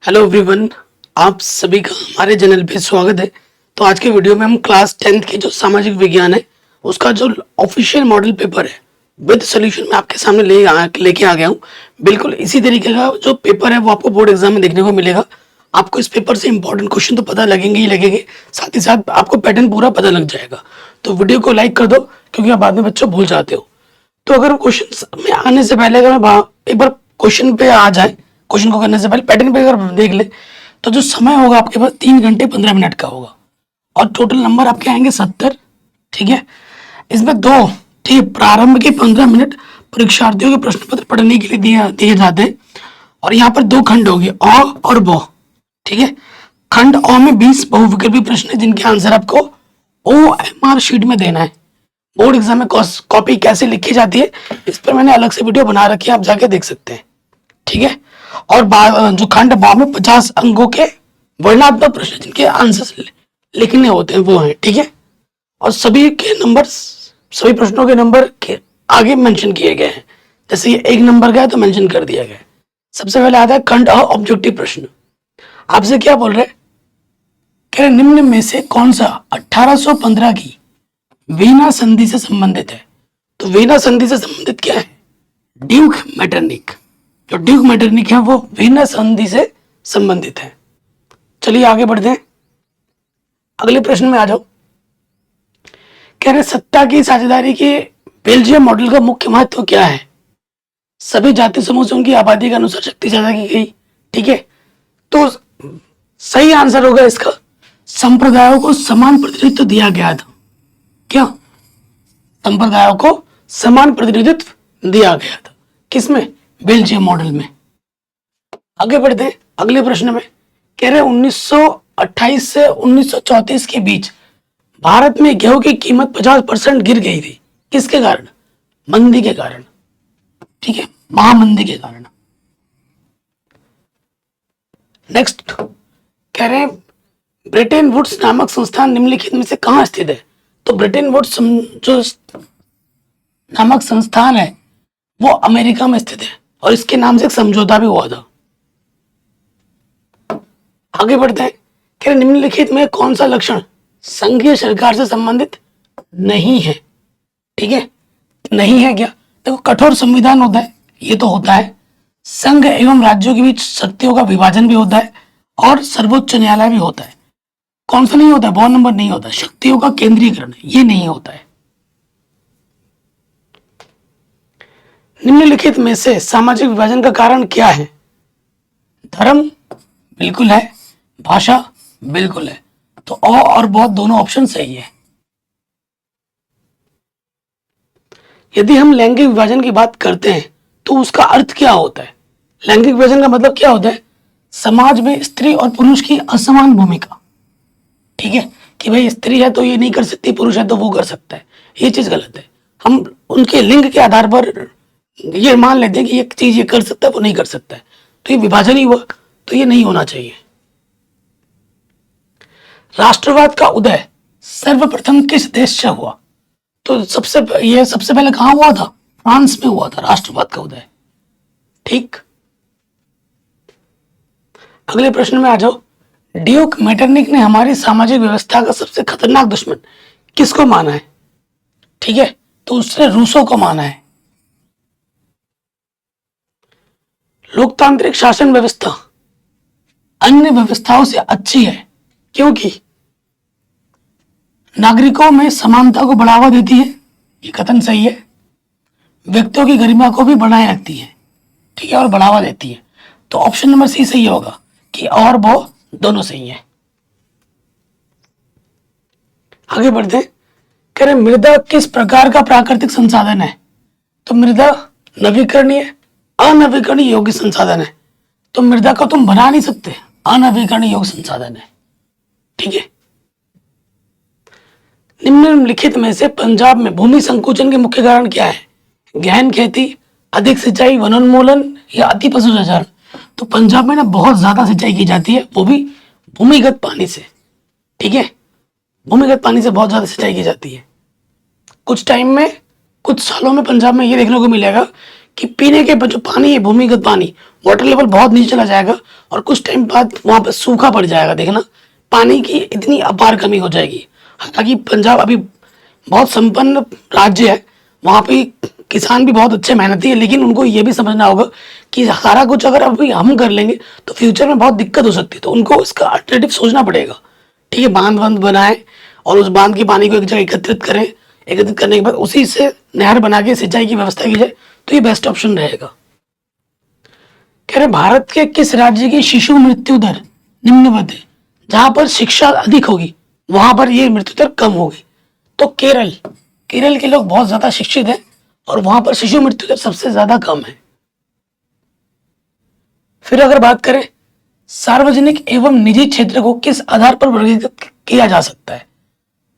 Hello everyone, आप सभी का हमारे चैनल पे स्वागत है। तो आज के वीडियो में हम क्लास 10th की जो सामाजिक विज्ञान है उसका जो ऑफिशियल मॉडल पेपर है विद सॉल्यूशन में आपके सामने लेके आ गया हूँ। बिल्कुल इसी तरीके का जो पेपर है वो आपको बोर्ड एग्जाम में देखने को मिलेगा। आपको इस पेपर से इंपॉर्टेंट क्वेश्चन तो पता लगेंगे ही लगेंगे, साथ ही साथ आपको पैटर्न पूरा पता लग जाएगा। तो वीडियो को लाइक कर दो क्योंकि आप बाद में बच्चों भूल जाते हो। तो अगर क्वेश्चन में आने से पहले अगर मैं एक बार क्वेश्चन पे आ जाए, क्वेश्चन को करने से पहले पैटर्न पे अगर देख ले तो जो समय होगा आपके पास 3 घंटे 15 मिनट का होगा और टोटल नंबर आपके आएंगे 70। ठीक है, इसमें दो ठीक प्रारंभ के 15 मिनट परीक्षार्थियों के प्रश्न पत्र पढ़ने के लिए दिए जाते हैं और यहाँ पर दो खंड होंगे अ और ब। ठीक है, खंड अ में 20 बहुविकल्पी प्रश्न है जिनके आंसर आपको OMR शीट में देना है। बोर्ड एग्जाम में कॉपी कैसे लिखी जाती है इस पर मैंने अलग से वीडियो बना रखी है, आप जाके देख सकते हैं। ठीक है, और जो खंड बा में 50 अंकों के वर्णात्मक प्रश्न जिनके आंसर लिखने होते हैं वो हैं। ठीक है, और सभी के नंबर, सभी प्रश्नों के नंबर के आगे मेंशन किए गए हैं। जैसे ये 1 नंबर का है तो मेंशन कर दिया गया है। सबसे पहले आता है खंड ऑब्जेक्टिव प्रश्न। आपसे क्या बोल रहे हैं, कह रहे निम्न में से कौन सा 1815 की वीना संधि से संबंधित है। तो वीना संधि से संबंधित क्या है, ड्यूक मैटरनिक। जो ड्यूक मैटरनिक है वो वीना संधि से संबंधित है। चलिए आगे बढ़ते हैं, अगले प्रश्न में आ जाओ। कह रहे सत्ता की साझेदारी के बेल्जियम मॉडल का मुख्य महत्व क्या है। सभी जाति समूहों की आबादी के अनुसार शक्ति साझा की गई। ठीक है, तो सही आंसर होगा इसका संप्रदायों को समान प्रतिनिधित्व दिया गया था। क्या संप्रदायों को समान प्रतिनिधित्व दिया गया था, किसमें, बेल्जियम मॉडल में। आगे बढ़ते हैं अगले प्रश्न में। कह रहे 1928 से 1934 के बीच भारत में गेहूं की कीमत 50% गिर गई थी, किसके कारण, मंदी के कारण। ठीक है, महामंदी के कारण। नेक्स्ट कह रहे हैं ब्रिटेन वुड्स नामक संस्थान निम्नलिखित में से कहां स्थित है। तो ब्रिटेन वुड्स जो नामक संस्थान है वो अमेरिका में स्थित है और इसके नाम से एक समझौता भी हुआ था। आगे बढ़ते हैं, कह रहे निम्नलिखित में कौन सा लक्षण संघीय सरकार से संबंधित नहीं है। ठीक है, नहीं है क्या, देखो कठोर संविधान होता है, ये तो होता है। संघ एवं राज्यों के बीच शक्तियों का विभाजन भी होता है और सर्वोच्च न्यायालय भी होता है। कौन सा नहीं होता है, 2 नंबर नहीं होता, शक्तियों का केंद्रीकरण, ये नहीं होता है। निम्नलिखित में से सामाजिक विभाजन का कारण क्या है। धर्म बिल्कुल है, भाषा बिल्कुल है, तो अ और ब दोनों ऑप्शन सही है। यदि हम लैंगिक विभाजन की बात करते हैं तो उसका अर्थ क्या होता है। लैंगिक विभाजन का मतलब क्या होता है, समाज में स्त्री और पुरुष की असमान भूमिका। ठीक है, कि भाई स्त्री है तो ये नहीं कर सकती, पुरुष है तो वो कर सकता है, ये चीज गलत है। हम उनके लिंग के आधार पर ये मान लेते हैं कि ये चीज ये कर सकता है वो नहीं कर सकता है, तो ये विभाजन ही हुआ, तो ये नहीं होना चाहिए। राष्ट्रवाद का उदय सर्वप्रथम किस देश से हुआ। तो सबसे पहले कहां हुआ था, फ्रांस में हुआ था राष्ट्रवाद का उदय। ठीक, अगले प्रश्न में आ जाओ। ड्यूक मैटरनिक ने हमारी सामाजिक व्यवस्था का सबसे खतरनाक दुश्मन किसको माना है। ठीक है, तो उसने रूसो को माना है। लोकतांत्रिक शासन व्यवस्था अन्य व्यवस्थाओं से अच्छी है क्योंकि नागरिकों में समानता को बढ़ावा देती है, ये कथन सही है। व्यक्तियों की गरिमा को भी बनाए रखती है, ठीक है, और बढ़ावा देती है। तो ऑप्शन नंबर सी सही होगा कि और वो दोनों सही है। आगे बढ़ते हैं, कह रहे मृदा किस प्रकार का प्राकृतिक संसाधन है। तो मृदा नवीकरणीय अनवीकरणीय योग्य संसाधन है, तो मृदा को तुम बना नहीं सकते, अनवीकरणीय योग्य संसाधन है। ठीक है, निम्नलिखित में से पंजाब में भूमि संकुचन के मुख्य कारण क्या है। गहन खेती, अधिक सिंचाई, वनोन्मूलन या अति पशुचारण। तो पंजाब में ना बहुत ज्यादा सिंचाई की जाती है, वो भी भूमिगत पानी से। ठीक है, भूमिगत पानी से बहुत ज्यादा सिंचाई की जाती है। कुछ टाइम में, कुछ सालों में पंजाब में ये देखने को मिलेगा कि पीने के जो पानी है, भूमिगत पानी, वाटर लेवल बहुत नीचे चला जाएगा और कुछ टाइम बाद वहां पर सूखा पड़ जाएगा। देखना, पानी की इतनी अपार कमी हो जाएगी। हालांकि पंजाब अभी बहुत संपन्न राज्य है, वहां पे किसान भी बहुत अच्छे मेहनती है, लेकिन उनको ये भी समझना होगा कि सारा कुछ अगर अभी हम कर लेंगे तो फ्यूचर में बहुत दिक्कत हो सकती है। तो उनको इसका अल्टरनेटिव सोचना पड़ेगा। ठीक है, बांध बांध बनाए और उस बांध के पानी को एक जगह एकत्रित करें। एकत्रित करने के बाद उसी से नहर बना के सिंचाई की व्यवस्था की जाए तो ये बेस्ट ऑप्शन रहेगा। कह रहे भारत के किस राज्य की शिशु मृत्यु दर निम्नवत है? जहां पर शिक्षा अधिक होगी वहां पर ये मृत्यु दर कम होगी। तो केरल, केरल के लोग बहुत ज्यादा शिक्षित हैं और वहां पर शिशु मृत्यु दर सबसे ज्यादा कम है। फिर अगर बात करें सार्वजनिक एवं निजी क्षेत्र को किस आधार पर वर्गीकृत किया जा सकता है?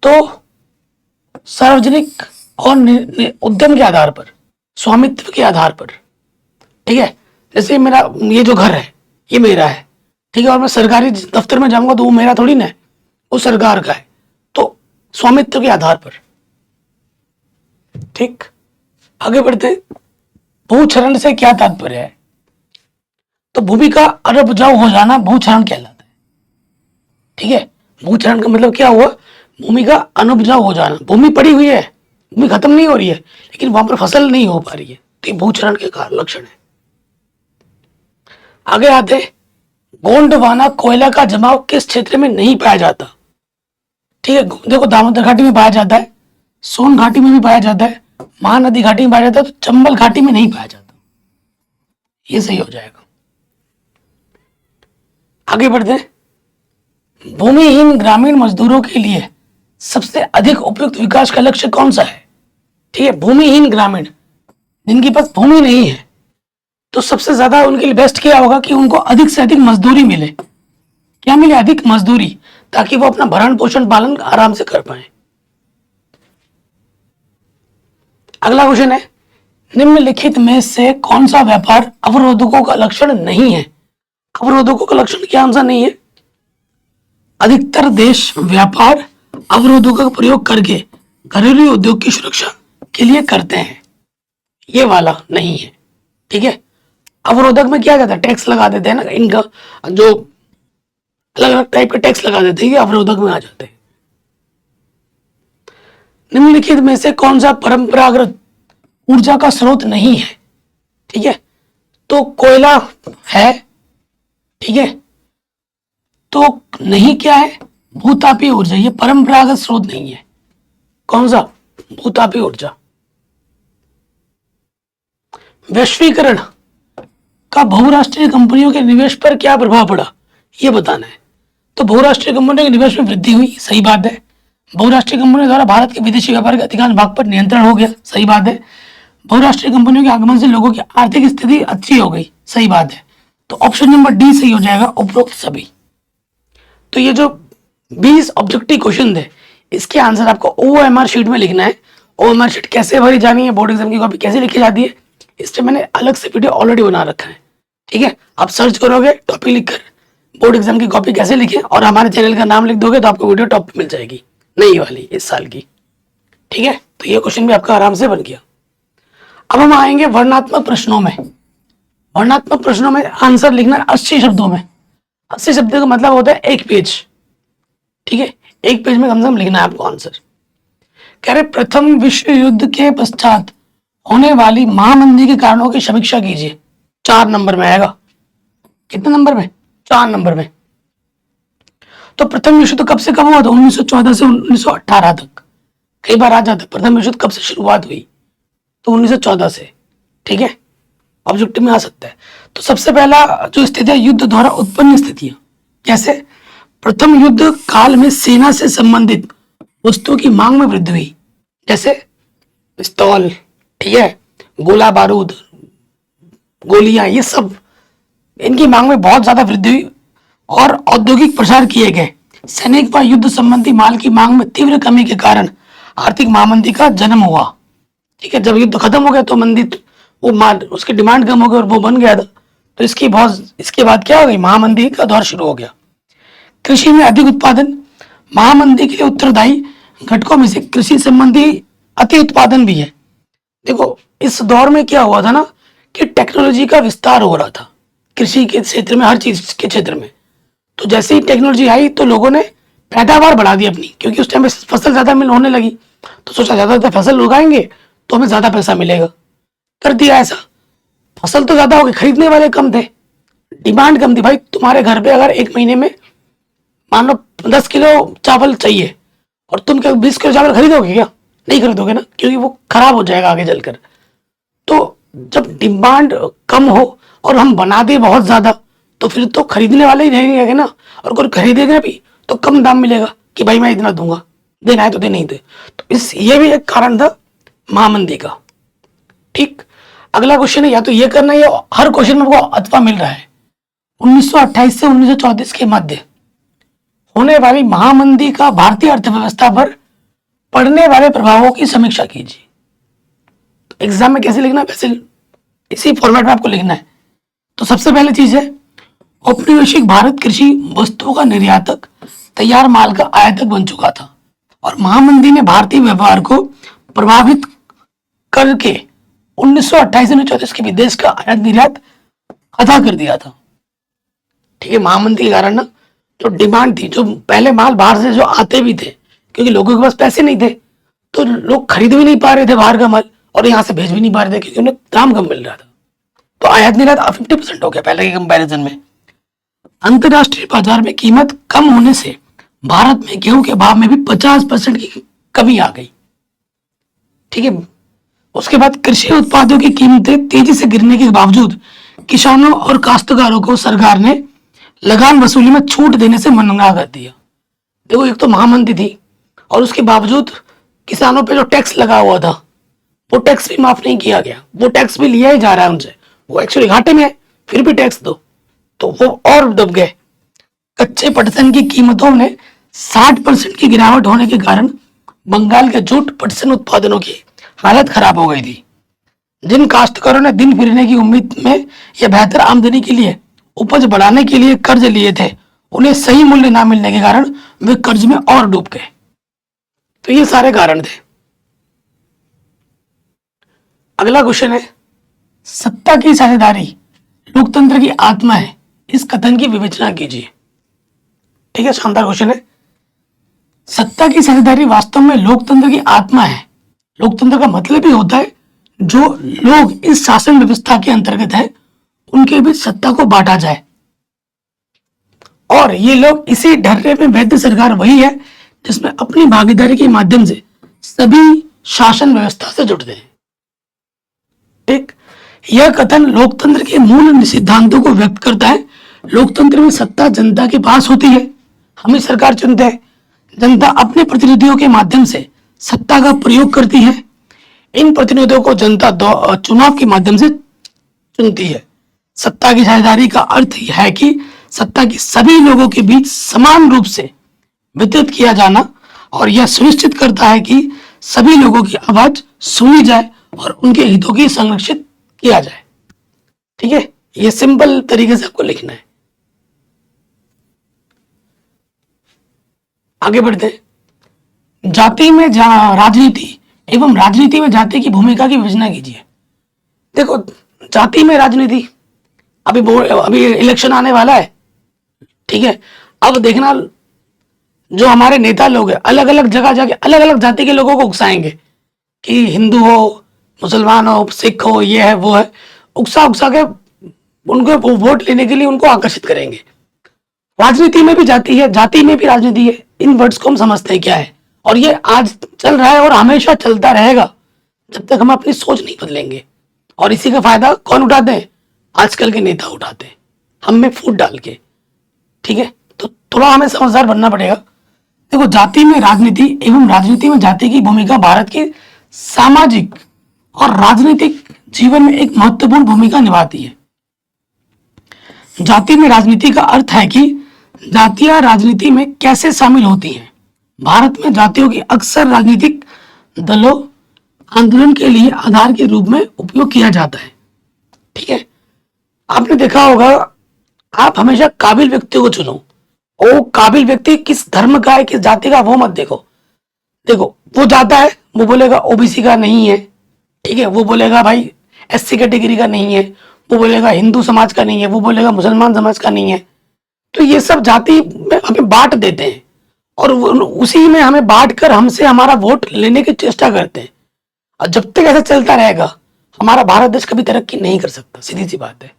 तो सार्वजनिक और उद्यम के आधार पर, स्वामित्व के आधार पर। ठीक है, जैसे मेरा ये जो घर है ये मेरा है, ठीक है, और मैं सरकारी दफ्तर में जाऊंगा तो वो मेरा थोड़ी ना है, वो सरकार का है। तो स्वामित्व के आधार पर। ठीक, आगे बढ़ते। भूक्षरण से क्या तात्पर्य है? तो भूमि का अनउपजाऊ हो जाना भूक्षरण कहलाता है। ठीक है, भूक्षरण का मतलब क्या हुआ? भूमि का अनउपजाऊ हो जाना। भूमि पड़ी हुई है, भूमि खत्म नहीं हो रही है, लेकिन वहां पर फसल नहीं हो पा रही है, तो ये भूक्षरण के लक्षण है। आगे आते, गोंडवाना कोयला का जमाव किस क्षेत्र में नहीं पाया जाता? ठीक है, देखो दामोदर घाटी में पाया जाता है, सोन घाटी में भी पाया जाता है, महानदी घाटी में पाया जाता है, तो चंबल घाटी में नहीं पाया जाता। ये सही हो जाएगा। आगे बढ़ते, भूमिहीन ग्रामीण मजदूरों के लिए सबसे अधिक उपयुक्त विकास का लक्ष्य कौन सा है? ठीक है, भूमिहीन ग्रामीण, जिनके पास भूमि नहीं है, तो सबसे ज्यादा उनके लिए बेस्ट क्या होगा कि उनको अधिक से अधिक मजदूरी मिले। क्या मिले? अधिक मजदूरी, ताकि वो अपना भरण पोषण पालन आराम से कर पाए। अगला क्वेश्चन है, निम्नलिखित में से कौन सा व्यापार अवरोधकों का लक्षण नहीं है? अवरोधकों का लक्षण क्या आंसर नहीं है? अधिकतर देश व्यापार अवरोधों का प्रयोग करके घरेलू उद्योग की सुरक्षा के लिए करते हैं, ये वाला नहीं है। ठीक है, अवरोधक में क्या कहता है? टैक्स लगा देते हैं ना, इनका जो अलग अलग टाइप के टैक्स लगा देते हैं, ये अवरोधक में आ जाते हैं। निम्नलिखित में से कौन सा परंपरागत ऊर्जा का स्रोत नहीं है? ठीक है, तो कोयला है। ठीक है, तो नहीं क्या है? भूतापीय ऊर्जा, ये परंपरागत स्रोत नहीं है। कौन सा? भूतापीय ऊर्जा। वैश्वीकरण का बहुराष्ट्रीय कंपनियों के निवेश पर क्या प्रभाव पड़ा, ये बताना है। तो बहुराष्ट्रीय कंपनियों के निवेश में वृद्धि हुई, सही बात है। बहुराष्ट्रीय कंपनियों द्वारा भारत के विदेशी व्यापार के अधिकांश भाग पर नियंत्रण हो गया, सही बात है। बहुराष्ट्रीय कंपनियों के आगमन से लोगों की आर्थिक स्थिति अच्छी हो गई, सही बात है। तो ऑप्शन नंबर डी सही हो जाएगा, उपरोक्त सभी। तो ये जो 20 ऑब्जेक्टिव क्वेश्चन थे, इसके आंसर आपको OMR शीट में लिखना है। OMR शीट कैसे भरी जानी है, बोर्ड एग्जाम की कॉपी कैसे लिखी जाती है, इस पे मैंने अलग से वीडियो ऑलरेडी बना रखा है। ठीक है, आप सर्च करोगे टॉपिक लिखकर बोर्ड एग्जाम की कॉपी कैसे लिखें और हमारे चैनल का नाम लिख दोगे तो आपको वीडियो टॉप पे मिल जाएगी, नई वाली इस साल की। ठीक है, तो ये क्वेश्चन भी आपका आराम से बन गया। अब हम आएंगे वर्णनात्मक प्रश्नों में। वर्णनात्मक प्रश्नों में आंसर लिखना 80 शब्दों में। 80 शब्द का मतलब होता है एक पेज। ठीक है, एक पेज में कम से कम लिखना है आपको आंसर। कह रहे प्रथम विश्व युद्ध के पश्चात होने वाली महामंदी के कारणों की समीक्षा कीजिए। 4 नंबर में आएगा। कितने नंबर में? 4 नंबर में। तो प्रथम विश्व युद्ध कब से कब हुआ था? 1914 से 1918 तक। कई बार आ जाता है प्रथम विश्व युद्ध कब से शुरुआत हुई, तो 1914 से। ठीक है, ऑब्जेक्टिव में आ सकता है। तो सबसे पहला जो स्थिति है, युद्ध द्वारा उत्पन्न स्थितियां। कैसे? प्रथम युद्ध काल में सेना से संबंधित वस्तुओं की मांग में वृद्धि हुई, जैसे पिस्तौल, ठीक है, गोला बारूद, गोलियां, ये सब इनकी मांग में बहुत ज्यादा वृद्धि हुई और औद्योगिक प्रसार किए गए। सैनिक व युद्ध संबंधी माल की मांग में तीव्र कमी के कारण आर्थिक महामंदी का जन्म हुआ। ठीक है, जब युद्ध खत्म हो गया तो मंदी, वो माल, उसकी डिमांड कम हो गई और वो बन गया था, तो इसके बाद क्या हो गई? महामंदी का दौर शुरू हो गया। कृषि में अधिक उत्पादन, महामंदी के लिए उत्तरदायी घटकों में से कृषि संबंधी अति उत्पादन भी है। देखो इस दौर में क्या हुआ था ना कि टेक्नोलॉजी का विस्तार हो रहा था कृषि के क्षेत्र में, हर चीज के क्षेत्र में। तो जैसे ही टेक्नोलॉजी आई तो लोगों ने पैदावार बढ़ा दी अपनी, क्योंकि उस टाइम पे फसल ज्यादा मिल होने लगी। तो सोचा ज्यादा फसल उगाएंगे तो हमें ज्यादा पैसा मिलेगा, कर दिया ऐसा। फसल तो ज्यादा हो गई, खरीदने वाले कम थे, डिमांड कम थी। भाई तुम्हारे घर पे अगर एक महीने में मान लो 10 किलो चावल चाहिए और तुम क्या 20 किलो चावल खरीदोगे क्या? नहीं खरीदोगे ना, क्योंकि वो खराब हो जाएगा आगे चलकर। तो जब डिमांड कम हो और हम बना दें बहुत ज्यादा, तो फिर तो खरीदने वाले ही रहेंगे ना, और कोई खरीदेगा भी तो कम दाम मिलेगा कि भाई मैं इतना दूंगा, देना है तो दे, नहीं दे। तो इस ये भी एक कारण था महामंदी का। ठीक, अगला क्वेश्चन है, या तो ये करना है, या हर क्वेश्चन में आपको अथवा मिल रहा है। 1928 से 1934 के मध्य होने वाली महामंदी का भारतीय अर्थव्यवस्था पर पड़ने वाले प्रभावों की समीक्षा कीजिए। तो एग्जाम में कैसे लिखना है, वैसे इसी फॉर्मेट में आपको लिखना है। तो सबसे पहली चीज है, औपनिवेशिक भारत कृषि वस्तुओं का निर्यातक, तैयार माल का आयातक बन चुका था, और महामंदी ने भारतीय व्यापार को प्रभावित करके 1928 से 1934 के विदेश का आयात निर्यात अदा कर दिया था। ठीक है, महामंदी के कारण ना जो डिमांड थी, जो पहले माल बाहर से जो आते भी थे, क्योंकि लोगों के पास पैसे नहीं थे तो लोग खरीद भी नहीं पा रहे थे बाहर का माल, और यहाँ से भेज भी नहीं पा रहे थे क्योंकि उन्हें दाम कम मिल रहा था। तो आयात निर्यात 50% हो गया पहले के कंपैरिजन में। अंतरराष्ट्रीय बाजार में कीमत कम होने से भारत में गेहूं के भाव में भी 50% की कमी आ गई। ठीक है, उसके बाद कृषि उत्पादों की कीमतें तेजी से गिरने के बावजूद किसानों और काश्तकारों को सरकार ने लगान वसूली में छूट देने से मना कर दिया। देखो, एक तो महामंदी थी और उसके बावजूद किसानों पे जो टैक्स लगा हुआ था वो टैक्स भी माफ नहीं किया गया, वो टैक्स भी लिया ही जा रहा है उनसे। वो एक्चुअली घाटे में है, फिर भी टैक्स दो, तो वो और दब गए। कच्चे पटसन की कीमतों में 60% की गिरावट होने के कारण बंगाल के जूट पटसन उत्पादनों की हालत खराब हो गई थी। जिन काश्तकारों ने दिन फिरने की उम्मीद में या बेहतर आमदनी के लिए उपज बढ़ाने के लिए कर्ज लिए थे, उन्हें सही मूल्य ना मिलने के कारण वे कर्ज में और डूब गए। तो ये सारे कारण थे। अगला क्वेश्चन है, सत्ता की साझेदारी लोकतंत्र की आत्मा है, इस कथन की विवेचना कीजिए। ठीक है, शानदार क्वेश्चन है। सत्ता की साझेदारी वास्तव में लोकतंत्र की आत्मा है। लोकतंत्र का मतलब ही होता है जो लोग इस शासन व्यवस्था के अंतर्गत है उनके बीच सत्ता को बांटा जाए, और ये लोग इसी ढर्रे में वैध सरकार वही है जिसमें अपनी भागीदारी के माध्यम से सभी शासन व्यवस्था से जुड़ते हैं। ठीक, यह कथन लोकतंत्र के मूल सिद्धांतों को व्यक्त करता है। लोकतंत्र में सत्ता जनता के पास होती है, हम ही सरकार चुनते हैं, जनता अपने प्रतिनिधियों के माध्यम से सत्ता का प्रयोग करती है, इन प्रतिनिधियों को जनता चुनाव के माध्यम से चुनती है। सत्ता की साझेदारी का अर्थ है कि सत्ता की सभी लोगों के बीच समान रूप से वितरित किया जाना, और यह सुनिश्चित करता है कि सभी लोगों की आवाज सुनी जाए और उनके हितों की संरक्षित किया जाए। ठीक है, ये सिंपल तरीके से आपको लिखना है। आगे बढ़ते हैं। जाति में राजनीति एवं राजनीति में जाति की भूमिका की विवेचना कीजिए। देखो, जाति में राजनीति, अभी इलेक्शन आने वाला है। ठीक है, अब देखना जो हमारे नेता लोग हैं अलग अलग जगह जाके अलग अलग जाति के लोगों को उकसाएंगे कि हिंदू हो, मुसलमान हो, सिख हो, ये है वो है, उकसा उकसा के उनको वोट लेने के लिए उनको आकर्षित करेंगे। राजनीति में भी जाति है, जाति में भी राजनीति है, इन वर्ड्स को हम समझते हैं क्या है, और ये आज चल रहा है और हमेशा चलता रहेगा जब तक हम अपनी सोच नहीं बदलेंगे। और इसी का फायदा कौन उठाते हैं? आजकल के नेता उठाते हैं, हम में फूट डाल के। ठीक है, तो थोड़ा हमें समझदार बनना पड़ेगा। देखो, जाति में राजनीति एवं राजनीति में जाति की भूमिका भारत के सामाजिक और राजनीतिक जीवन में एक महत्वपूर्ण भूमिका निभाती है। जाति में राजनीति का अर्थ है कि जातियां राजनीति में कैसे शामिल होती हैं। भारत में जातियों की अक्सर राजनीतिक दलों आंदोलन के लिए आधार के रूप में उपयोग किया जाता है। ठीक है, आपने देखा होगा, आप हमेशा काबिल व्यक्तियों को चुनो। वो काबिल व्यक्ति किस धर्म का है, किस जाति का, वो मत देखो। देखो, वो जाता है, वो बोलेगा ओबीसी का नहीं है, ठीक है, वो बोलेगा भाई एससी कैटेगरी का नहीं है, वो बोलेगा हिंदू समाज का नहीं है, वो बोलेगा मुसलमान समाज का नहीं है। तो ये सब जाति में हमें बांट देते हैं और उसी में हमें बांट कर हमसे हमारा वोट लेने की चेष्टा करते हैं। और जब तक ऐसा चलता रहेगा हमारा भारत देश कभी तरक्की नहीं कर सकता, सीधी सी बात है।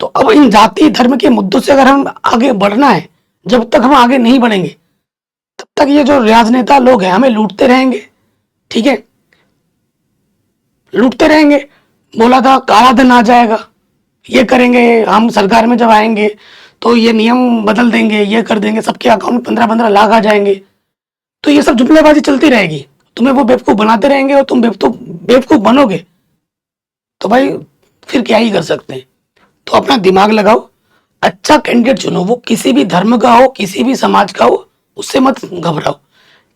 तो अब इन जाति धर्म के मुद्दों से अगर हम आगे बढ़ना है, जब तक हम आगे नहीं बढ़ेंगे तब तक ये जो राजनेता लोग हैं हमें लूटते रहेंगे। ठीक है, लूटते रहेंगे। बोला था काला धन आ जाएगा, ये करेंगे, हम सरकार में जब आएंगे तो ये नियम बदल देंगे, ये कर देंगे, सबके अकाउंट में 15-15 लाख आ जाएंगे। तो ये सब जुमलेबाजी चलती रहेगी, तुम्हें वो बेवकूफ बनाते रहेंगे और तुम बेवकूफ बनोगे तो भाई फिर क्या ही कर सकते हैं। तो अपना दिमाग लगाओ, अच्छा कैंडिडेट चुनो, वो किसी भी धर्म का हो, किसी भी समाज का हो, उससे मत घबराओ।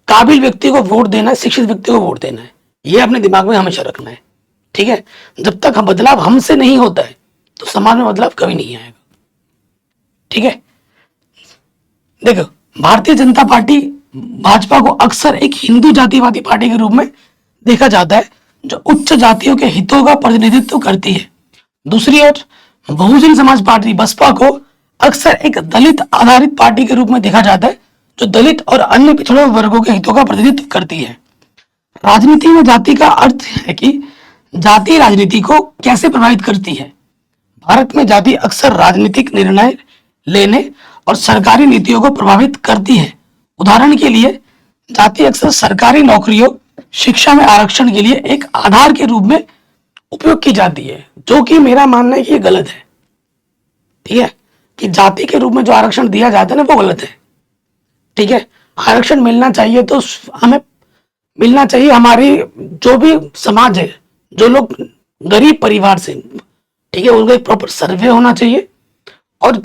काबिल व्यक्ति को वोट देना है, शिक्षित व्यक्ति को वोट देना है, ये अपने दिमाग में हमेशा रखना है। ठीक है, जब तक बदलाव हमसे नहीं होता है तो समाज में बदलाव कभी नहीं आएगा। ठीक है, देखो भारतीय जनता पार्टी भाजपा को अक्सर एक हिंदू जातिवादी पार्टी के रूप में देखा जाता है जो उच्च जातियों के हितों का प्रतिनिधित्व करती है। दूसरी ओर बहुजन समाज पार्टी बसपा को अक्सर एक दलित आधारित पार्टी के रूप में देखा जाता है जो दलित और अन्य पिछड़े वर्गों के हितों का प्रतिनिधित्व करती है। राजनीति में जाति का अर्थ है कि जाति राजनीति को कैसे प्रभावित करती है। भारत में जाति अक्सर राजनीतिक निर्णय लेने और सरकारी नीतियों को प्रभावित करती है। उदाहरण के लिए जाति अक्सर सरकारी नौकरियों, शिक्षा में आरक्षण के लिए एक आधार के रूप में उपयोग की जाती है, जो कि मेरा मानना है कि ये गलत है। ठीक है, कि जाति के रूप में जो आरक्षण दिया जाता है ना, वो गलत है। ठीक है, आरक्षण मिलना चाहिए तो हमें मिलना चाहिए हमारी जो भी समाज है, जो लोग गरीब परिवार से, ठीक है, उनको एक प्रॉपर सर्वे होना चाहिए और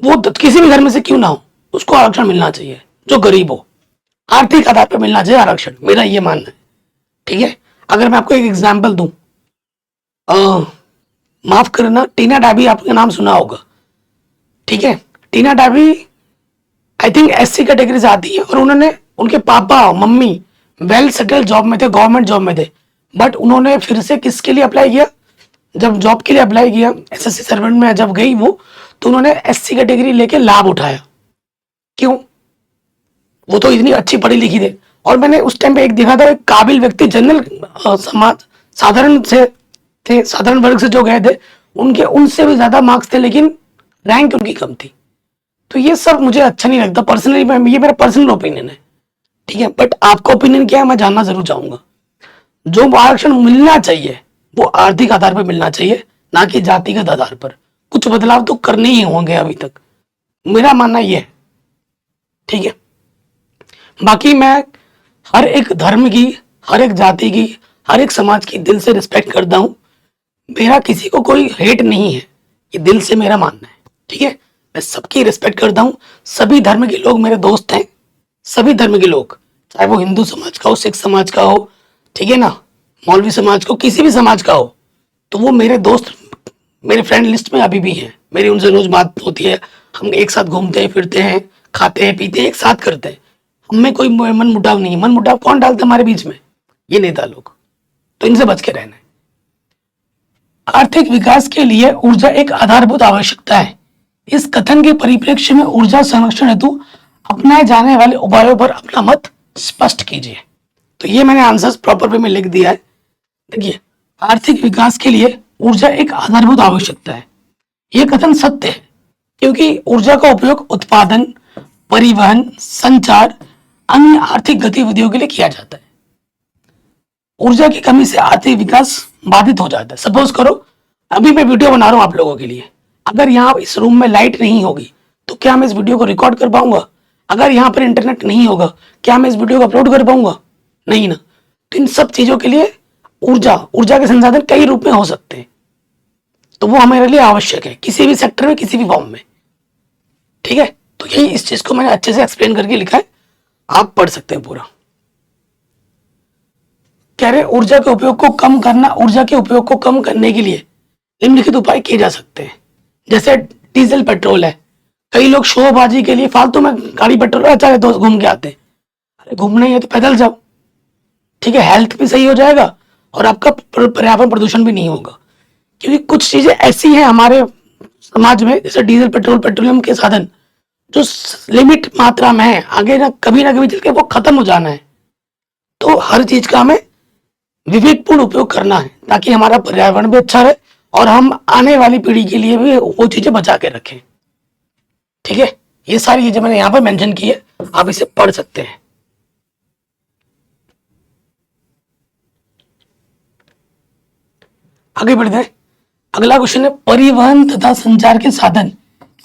वो किसी भी धर्म से क्यों ना हो उसको आरक्षण मिलना चाहिए। जो गरीब हो, आर्थिक आधार पर मिलना चाहिए आरक्षण, मेरा ये मानना है। ठीक है, अगर मैं आपको एक एग्जाम्पल दूं, माफ करना, टीना डाबी आपका नाम सुना होगा। ठीक है, टीना डाबी आई थिंक एससी कैटेगरी से आती है और उन्होंने, उनके papa mummy well settled job में थे, गवर्नमेंट जॉब में थे, बट उन्होंने फिर से किसके लिए अप्लाई किया, जब जॉब के लिए अप्लाई किया, एसएससी सर्वेंट में जब गई वो, तो उन्होंने एससी कैटेगरी लेके लाभ उठाया। क्यों? वो तो इतनी अच्छी पढ़ी लिखी थे। और मैंने उस टाइम पे एक देखा था, एक काबिल व्यक्ति जनरल समाज साधारण से थे, साधारण वर्ग से जो गए थे, उनके उनसे भी ज्यादा मार्क्स थे, लेकिन रैंक उनकी कम थी। तो ये सब मुझे अच्छा नहीं लगता पर्सनली, ये मेरा पर्सनल ओपिनियन है। ठीक है, बट आपका ओपिनियन क्या है मैं जानना जरूर चाहूंगा। जो आरक्षण मिलना चाहिए वो आर्थिक आधार पर मिलना चाहिए, ना कि जातिगत आधार पर। कुछ बदलाव तो करने ही होंगे अभी तक, मेरा मानना यह है। ठीक है, बाकी मैं हर एक धर्म की, हर एक जाति की, हर एक समाज की दिल से रिस्पेक्ट करता हूं। मेरा किसी को कोई हेट नहीं है, ये दिल से मेरा मानना है। ठीक है, मैं सबकी रिस्पेक्ट करता हूं। सभी धर्म के लोग मेरे दोस्त हैं, सभी धर्म के लोग, चाहे वो हिंदू समाज का हो, सिख समाज का हो, ठीक है ना, मौलवी समाज को, किसी भी समाज का हो, तो वो मेरे दोस्त, मेरे फ्रेंड लिस्ट में अभी भी हैं। मेरी उनसे रोज बात होती है, हम एक साथ घूमते हैं, फिरते हैं, खाते हैं, पीते हैं, एक साथ करते हैं। हमें कोई मन मुटाव नहीं है। मन मुटाव कौन डालता हमारे बीच में? ये नेता लोग। तो इनसे बच के रहना है। आर्थिक विकास के लिए ऊर्जा एक आधारभूत आवश्यकता है। इस कथन के परिप्रेक्ष्य में ऊर्जा संरक्षण हेतु अपनाए जाने वाले उपायों पर अपना मत स्पष्ट कीजिए। तो ये मैंने आंसर्स प्रॉपर वे में लिख दिया है। देखिए, आर्थिक विकास के लिए ऊर्जा एक आधारभूत आवश्यकता है। यह कथन सत्य है, क्योंकि ऊर्जा का उपयोग उत्पादन, परिवहन, संचार, अन्य आर्थिक गतिविधियों के लिए किया जाता है। ऊर्जा की कमी से आर्थिक विकास बाधित हो जाता है। सपोज करो अभी मैं वीडियो बना रहा हूं आप लोगों के लिए, अगर यहाँ इस रूम में लाइट नहीं होगी तो क्या मैं इस वीडियो को रिकॉर्ड कर पाऊंगा? अगर यहाँ पर इंटरनेट नहीं होगा क्या मैं इस वीडियो को अपलोड कर पाऊंगा? नहीं ना। तो इन सब चीजों के लिए ऊर्जा के संसाधन कई रूप में हो सकते हैं, तो वो हमारे लिए आवश्यक है, किसी भी सेक्टर में, किसी भी फॉर्म में। ठीक है, तो यही इस चीज को मैंने अच्छे से एक्सप्लेन करके लिखा है, आप पढ़ सकते हैं पूरा। कह रहे ऊर्जा के उपयोग को कम करना, ऊर्जा के उपयोग को कम करने के लिए निम्नलिखित उपाय किए जा सकते हैं। जैसे डीजल पेट्रोल है, कई लोग शोबाजी के लिए फालतू में गाड़ी पेट्रोल, चाहे दोस्त घूम के आते हैं। अरे घूमना ही है तो पैदल जाओ। ठीक है, हेल्थ भी सही हो जाएगा, और आपका पर्यावरण प्रदूषण भी नहीं होगा। क्योंकि कुछ चीजें ऐसी हैं हमारे समाज में, जैसे डीजल, पेट्रोल, पेट्रोलियम के साधन जो लिमिट मात्रा में है, आगे ना कभी चल के वो खत्म हो जाना है। तो हर चीज का हमें विवेकपूर्ण उपयोग करना है ताकि हमारा पर्यावरण भी अच्छा रहे और हम आने वाली पीढ़ी के लिए भी वो चीजें बचा के रखें। ठीक है, ये सारी चीजें मैंने यहाँ पर मेंशन की है, आप इसे पढ़ सकते हैं। आगे बढ़ते हैं। अगला क्वेश्चन है, परिवहन तथा संचार के साधन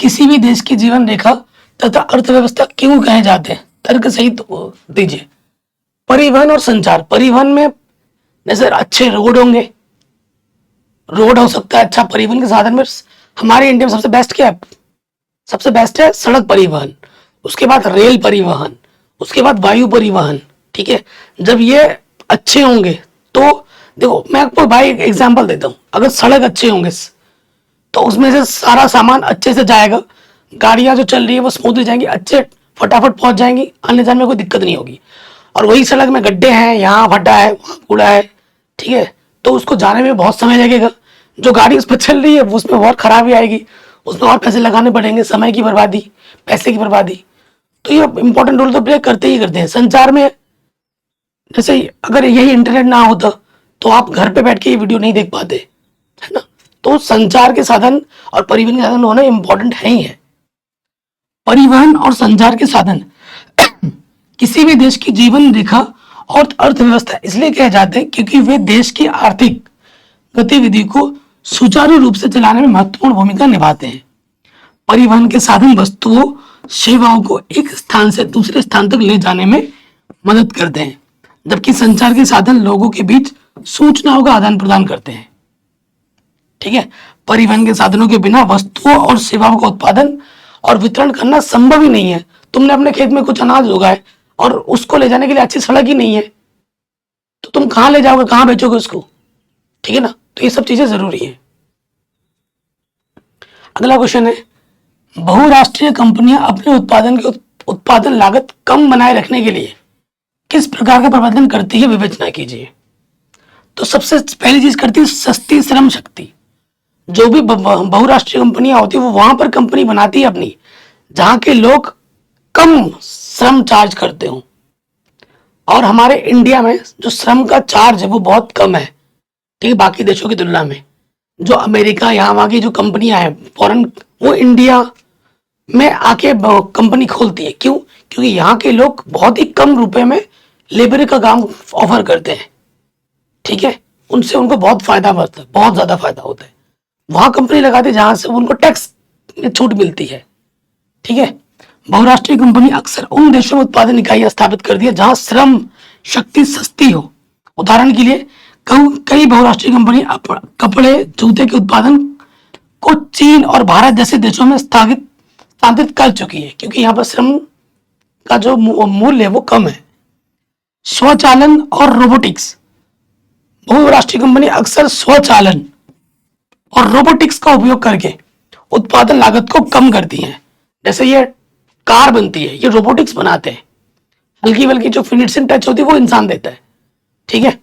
किसी भी देश की जीवन रेखा तथा अर्थव्यवस्था क्यों कहे जाते हैं? तर्क सहित दीजिए। परिवहन और संचार, परिवहन में जैसे अच्छे रोड होंगे, रोड हो सकता है अच्छा परिवहन के साधन में। हमारे इंडिया में सबसे बेस्ट क्या है? सबसे बेस्ट है सड़क परिवहन, उसके बाद रेल परिवहन, उसके बाद वायु परिवहन। ठीक है, जब ये अच्छे होंगे तो देखो मैं आपको भाई एक एग्जांपल देता हूँ। अगर सड़क अच्छे होंगे तो उसमें से सारा सामान अच्छे से जाएगा, गाड़ियां जो चल रही है वो स्मूथली जाएंगी, अच्छे फटाफट पहुंच जाएंगी, आने जाने में कोई दिक्कत नहीं होगी। और वही सड़क में गड्ढे हैं, यहाँ फटा है, वहाँ कूड़ा है, ठीक है, तो उसको जाने में बहुत समय लगेगा। जो गाड़ी उस पर चल रही है उसमें और खराबी आएगी, उसमें और पैसे लगाने पड़ेंगे, समय की बर्बादी, पैसे की बर्बादी। तो ये इंपॉर्टेंट रोल तो प्ले करते ही करते हैं। संचार में जैसे अगर यही इंटरनेट ना होता तो आप घर पे बैठ के ये वीडियो नहीं देख पाते, है ना। तो संचार के साधन और परिवहन के साधन होना इंपॉर्टेंट है ही है। परिवहन और संचार के साधन किसी भी देश की जीवन रेखा और अर्थव्यवस्था इसलिए कहे जाते हैं क्योंकि वे देश की आर्थिक गतिविधि को सुचारू रूप से चलाने में महत्वपूर्ण भूमिका निभाते हैं। परिवहन के साधन वस्तुओं, सेवाओं को एक स्थान से दूसरे स्थान तक ले जाने में मदद करते हैं, जबकि संचार के साधन लोगों के बीच सूचनाओं का आदान प्रदान करते हैं। ठीक है, परिवहन के साधनों के बिना वस्तुओं और सेवाओं का उत्पादन और वितरण करना संभव ही नहीं है। तुमने अपने खेत में कुछ अनाज उगाए और उसको ले जाने के लिए अच्छी सड़क ही नहीं है तो तुम कहां ले जाओगे, कहां बेचोगे उसको? ठीक है ना, तो ये सब चीजें जरूरी है। अगला क्वेश्चन है, बहुराष्ट्रीय कंपनियां अपने उत्पादन की उत्पादन लागत कम बनाए रखने के लिए किस प्रकार का प्रबंधन करती है? विवेचना कीजिए। तो सबसे पहली चीज करती है सस्ती श्रम शक्ति। जो भी बहुराष्ट्रीय कंपनियां होती है वो वहां पर कंपनी बनाती है अपनी जहां के लोग कम श्रम चार्ज करते हो। और हमारे इंडिया में जो श्रम का चार्ज है वो बहुत कम है, ठीक है, बाकी देशों की तुलना में। जो अमेरिका, यहाँ वहाँ की जो कंपनियां हैं फॉरेन, वो इंडिया में आके कंपनी खोलती है। क्यों? क्योंकि यहाँ के लोग बहुत ही कम रुपए में लेबर का काम ऑफर करते हैं। ठीक है, उनसे उनको बहुत फायदा होता है, बहुत ज्यादा फायदा होता है। वहां कंपनी लगाते हैं जहां से उनको टैक्स में छूट मिलती है। ठीक है, बहुराष्ट्रीय कंपनी अक्सर उन देशों में उत्पादन इकाइयां स्थापित करती है जहां श्रम शक्ति सस्ती हो। उदाहरण के लिए कई बहुराष्ट्रीय कंपनी कपड़े, जूते के उत्पादन को चीन और भारत जैसे देशों में स्थापित कर चुकी है क्योंकि यहाँ पर श्रम का जो मूल्य है वो कम है। स्वचालन और रोबोटिक्स, बहुराष्ट्रीय कंपनी अक्सर स्वचालन और रोबोटिक्स का उपयोग करके उत्पादन लागत को कम करती हैं। जैसे ये कार बनती है, ये रोबोटिक्स बनाते हैं, हल्की बल्कि जो फिनिशिंग टच होती है वो इंसान देता है। ठीक है,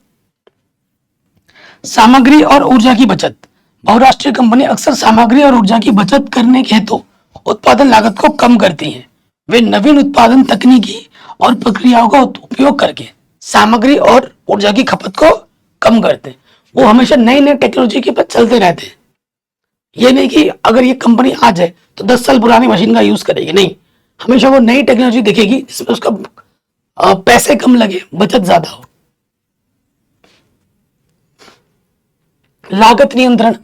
सामग्री और ऊर्जा की बचत, बहुराष्ट्रीय कंपनी अक्सर सामग्री और ऊर्जा की बचत करने के हेतु उत्पादन लागत को कम करती हैं। वे नवीन उत्पादन तकनीकी और प्रक्रियाओं का उपयोग करके सामग्री और ऊर्जा की खपत को कम करते हैं। वो हमेशा नई नई टेक्नोलॉजी के पर चलते रहते हैं। ये नहीं कि अगर ये कंपनी आ जाए तो 10 साल पुरानी मशीन का यूज करेगी, नहीं, हमेशा वो नई टेक्नोलॉजी दिखेगी जिसमें उसका पैसे कम लगे, बचत ज्यादा हो। लागत नियंत्रण,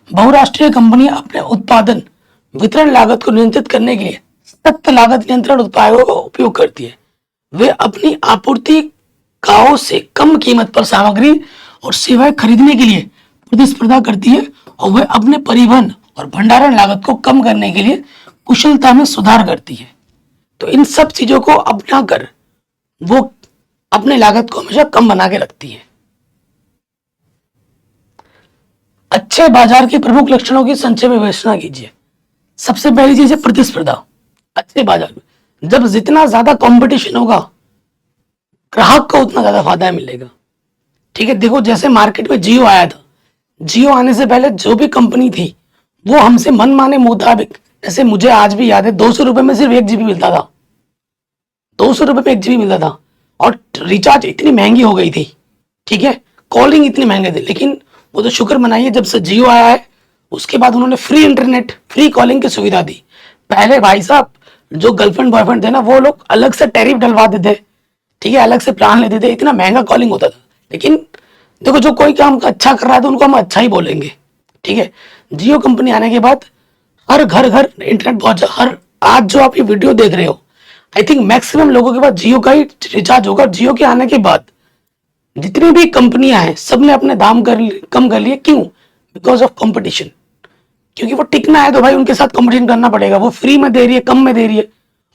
बहुराष्ट्रीय कंपनी अपने उत्पादन वितरण लागत को नियंत्रित करने के लिए सख्त लागत नियंत्रण उपायों का उपयोग करती है। वे अपनी आपूर्तिकर्ताओं से कम कीमत पर सामग्री और सेवाएं खरीदने के लिए प्रतिस्पर्धा करती है और वे अपने परिवहन और भंडारण लागत को कम करने के लिए कुशलता में सुधार करती है। तो इन सब चीजों को अपना कर वो अपने लागत को हमेशा कम बना के रखती है। अच्छे बाजार के प्रमुख लक्षणों की संक्षेप में विवेचना कीजिए। सबसे पहली चीज है प्रतिस्पर्धा। अच्छे बाजार में जब जितना ज्यादा कंपटीशन होगा ग्राहक को उतना ज्यादा फायदा मिलेगा। ठीक है, देखो जैसे मार्केट में जियो आया था, जियो आने से पहले जो भी कंपनी थी वो हमसे मनमाने मुताबिक, जैसे मुझे आज भी याद है 200 रुपए में सिर्फ 1 GB मिलता था, 200 रुपए में 1 GB मिलता था। और रिचार्ज इतनी महंगी हो गई थी, ठीक है, कॉलिंग इतनी महंगे थे, लेकिन वो तो शुक्र मनाइए जब से जियो आया है उसके बाद उन्होंने फ्री इंटरनेट, फ्री कॉलिंग की सुविधा दी। पहले भाई साहब जो गर्लफ्रेंड बॉयफ्रेंड थे ना वो लोग अलग से टैरिफ डलवाते थे, ठीक है, अलग से प्लान लेते थे, इतना महंगा कॉलिंग होता था। लेकिन देखो जो कोई काम अच्छा कर रहा है तो उनको हम अच्छा ही बोलेंगे, ठीक है। जियो कंपनी आने के बाद हर घर घर इंटरनेट पहुंचा। हर आज जो आप ये वीडियो देख रहे हो, आई थिंक मैक्सिमम लोगों के पास जियो का ही रिचार्ज होगा। जियो के आने के बाद जितनी भी कंपनियां हैं सब ने अपने दाम कम कर लिए। क्यों? Because of competition. क्योंकि वो टिकना है तो भाई उनके साथ कंपटीशन करना पड़ेगा। वो फ्री में दे रही है, कम में दे रही है,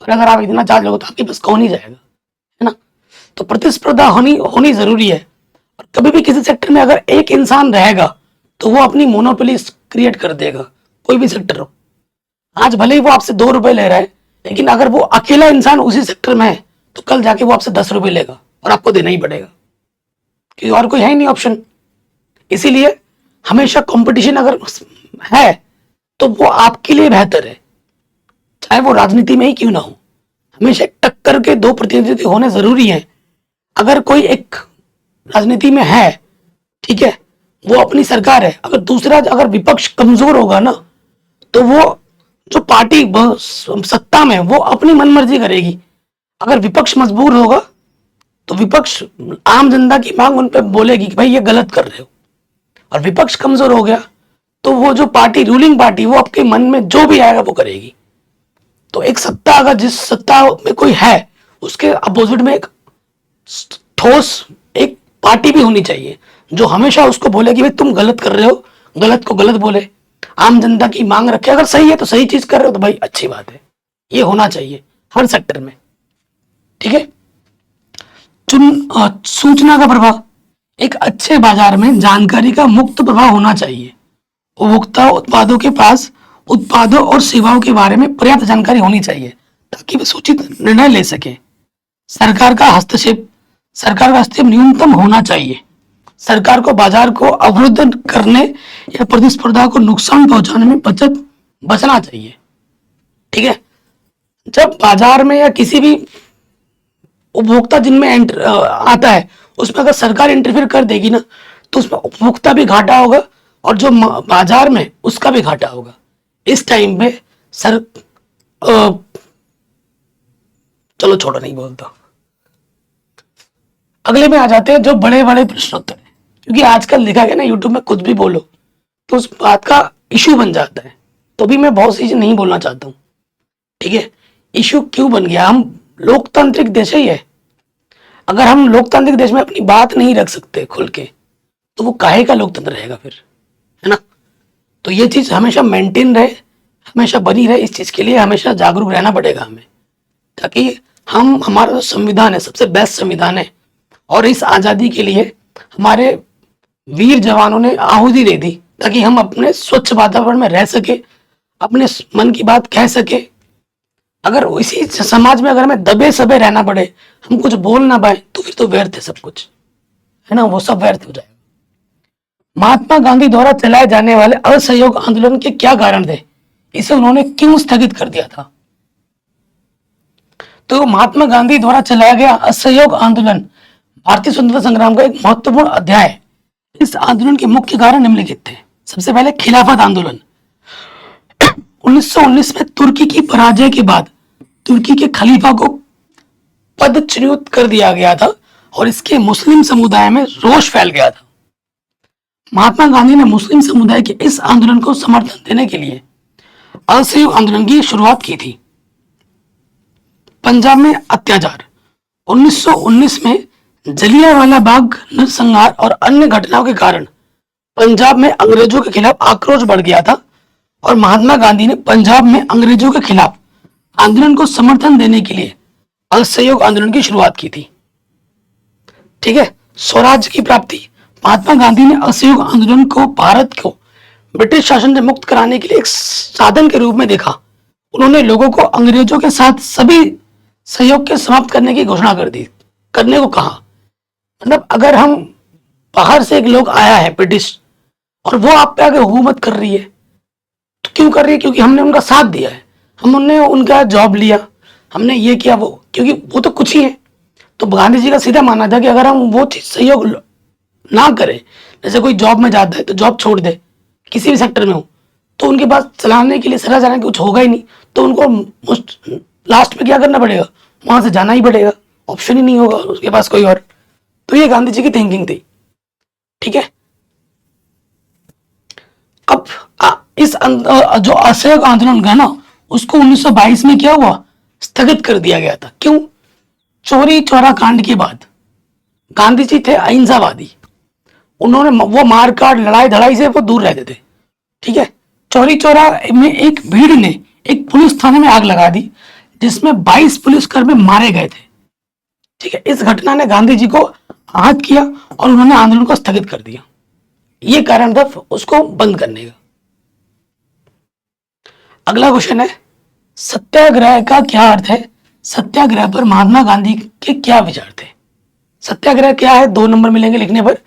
और अगर आप इतना चार्ज लोगे तो आपके पास कौन ही जाएगा, है ना। तो प्रतिस्पर्धा होनी होनी जरूरी है। और कभी भी किसी सेक्टर में अगर एक इंसान रहेगा तो वो अपनी मोनोपोली क्रिएट कर देगा, कोई भी सेक्टर हो। आज भले ही वो आपसे 2 रुपए ले रहा है, लेकिन अगर वो अकेला इंसान उसी सेक्टर में है तो कल जाके वो आपसे 10 रुपए लेगा और आपको देना ही पड़ेगा, क्योंकि और कोई है ही नहीं ऑप्शन। इसीलिए हमेशा कंपटीशन अगर है तो वो आपके लिए बेहतर है, चाहे वो राजनीति में ही क्यों ना हो। हमेशा एक टक्कर के 2 प्रतिनिधि होने जरूरी है। अगर कोई एक राजनीति में है, ठीक है, वो अपनी सरकार है, अगर दूसरा अगर विपक्ष कमजोर होगा ना तो वो जो पार्टी सत्ता में वो अपनी मनमर्जी करेगी। अगर विपक्ष मजबूर होगा तो विपक्ष आम जनता की मांग उन पर बोलेगी कि भाई ये गलत कर रहे हो। और विपक्ष कमजोर हो गया तो वो जो पार्टी, रूलिंग पार्टी, वो आपके मन में जो भी आएगा वो करेगी। तो एक सत्ता, अगर जिस सत्ता में कोई है उसके अपोजिट में एक ठोस एक पार्टी भी होनी चाहिए जो हमेशा उसको बोले कि भाई तुम गलत कर रहे हो, गलत को गलत बोले, आम जनता की मांग रखे। अगर सही है तो सही चीज कर रहे हो तो भाई अच्छी बात है, ये होना चाहिए हर सेक्टर में, ठीक है। सूचना का प्रभाव, एक अच्छे बाजार में जानकारी का मुक्त प्रवाह होना चाहिए। उपभोक्ता उत्पादों के पास उत्पादों और सेवाओं के बारे में पर्याप्त जानकारी होनी चाहिए ताकि वे सूचित निर्णय ले सके। सरकार का हस्तक्षेप, सरकार का हस्तक्षेप न्यूनतम होना चाहिए। सरकार को बाजार को अवरुद्ध करने या प्रतिस्पर्धा को नुकसान पहुंचाने में बचना चाहिए, ठीक है। जब बाजार में या किसी भी उपभोक्ता जिनमें आता है उसमें अगर सरकार इंटरफेयर कर देगी ना तो उसमें उपभोक्ता भी घाटा होगा और जो बाजार में उसका भी घाटा होगा। इस टाइम पे चलो छोड़ो, नहीं बोलता। अगले में आ जाते हैं जो बड़े बड़े प्रश्नोत्तर है, क्योंकि आजकल देखा गया ना यूट्यूब में कुछ भी बोलो तो उस बात का इशू बन जाता है। तो भी मैं बहुत सी चीजें नहीं बोलना चाहता हूँ, ठीक है। इशू क्यों बन गया? हम लोकतांत्रिक देश ही है। अगर हम लोकतांत्रिक देश में अपनी बात नहीं रख सकते खुल के तो वो काहे का लोकतंत्र रहेगा फिर, है ना। तो ये चीज हमेशा मेंटेन रहे, हमेशा बनी रहे। इस चीज के लिए हमेशा जागरूक रहना पड़ेगा हमें, ताकि हमारा जो संविधान है सबसे बेस्ट संविधान है। और इस आजादी के लिए हमारे वीर जवानों ने आहुति दे दी ताकि हम अपने स्वच्छ वातावरण में रह सके, अपने मन की बात कह सके। अगर इसी समाज में अगर हमें दबे सबे रहना पड़े, हम कुछ बोल ना पाए, तो फिर तो व्यर्थ है सब कुछ, है ना, वो सब व्यर्थ हो जाएगा। महात्मा गांधी द्वारा चलाए जाने वाले असहयोग आंदोलन के क्या कारण थे? इसे उन्होंने क्यों स्थगित कर दिया था? तो महात्मा गांधी द्वारा चलाया गया असहयोग आंदोलन भारतीय स्वतंत्रता संग्राम का एक महत्वपूर्ण अध्याय है। इस आंदोलन के मुख्य कारण निम्नलिखित थे। सबसे पहले खिलाफत आंदोलन। 1919 में तुर्की की पराजय के बाद तुर्की के खलीफा को पदच्युत कर दिया गया था और इसके मुस्लिम समुदाय में रोष फैल गया था। महात्मा गांधी ने मुस्लिम समुदाय के इस आंदोलन को समर्थन देने के लिए असहयोग आंदोलन की शुरुआत की थी। पंजाब में अत्याचार। 1919 में जलियांवाला बाग नरसंहार और अन्य घटनाओं के कारण पंजाब में अंग्रेजों के खिलाफ आक्रोश बढ़ गया था और महात्मा गांधी ने पंजाब में अंग्रेजों के खिलाफ आंदोलन को समर्थन देने के लिए असहयोग आंदोलन की शुरुआत की थी, ठीक है। स्वराज्य की प्राप्ति। महात्मा गांधी ने असहयोग आंदोलन को भारत को ब्रिटिश शासन से मुक्त कराने के लिए एक साधन के रूप में देखा। उन्होंने लोगों को अंग्रेजों के साथ सभी सहयोग के समाप्त करने की घोषणा करने को कहा। मतलब अगर हम बाहर से एक लोग आया है ब्रिटिश, और वो आप पे आके हुकूमत कर रही है, तो क्यों कर रही है? क्योंकि हमने उनका साथ दिया है, हमने उनका जॉब लिया, हमने ये किया वो, क्योंकि वो तो कुछ ही है। तो गांधी जी का सीधा मानना था कि अगर हम वो चीज सहयोग ना करें, जैसे कोई जॉब में जाता है तो जॉब छोड़ दे, किसी भी सेक्टर में हो, तो उनके पास चलाने के लिए सरा जाने कुछ होगा ही नहीं, तो उनको लास्ट में क्या करना पड़ेगा? वहां से जाना ही पड़ेगा, ऑप्शन ही नहीं होगा उसके पास कोई और। तो ये गांधी जी की थिंकिंग थी, ठीक है। अब जो असहयोग आंदोलन था ना, उसको 1922 में क्या हुआ? स्थगित कर दिया गया था। क्यों? चोरी चौरा कांड के बाद गांधी जी थे अहिंसावादी, उन्होंने वो मारकाट लड़ाई धड़ाई से वो दूर रहते थे, ठीक है। चौरी चौरा में एक भीड़ ने एक पुलिस थाने में आग लगा दी, जिसमें 22 पुलिसकर्मी मारे गए थे, ठीक है। इस घटना ने गांधी जी को आहत किया और उन्होंने आंदोलन को स्थगित कर दिया। ये कारण था उसको बंद करने का। अगला क्वेश्चन है, सत्याग्रह का क्या अर्थ है? सत्याग्रह पर महात्मा गांधी के क्या विचार थे? सत्याग्रह क्या है? 2 नंबर मिलेंगे लिखने पर,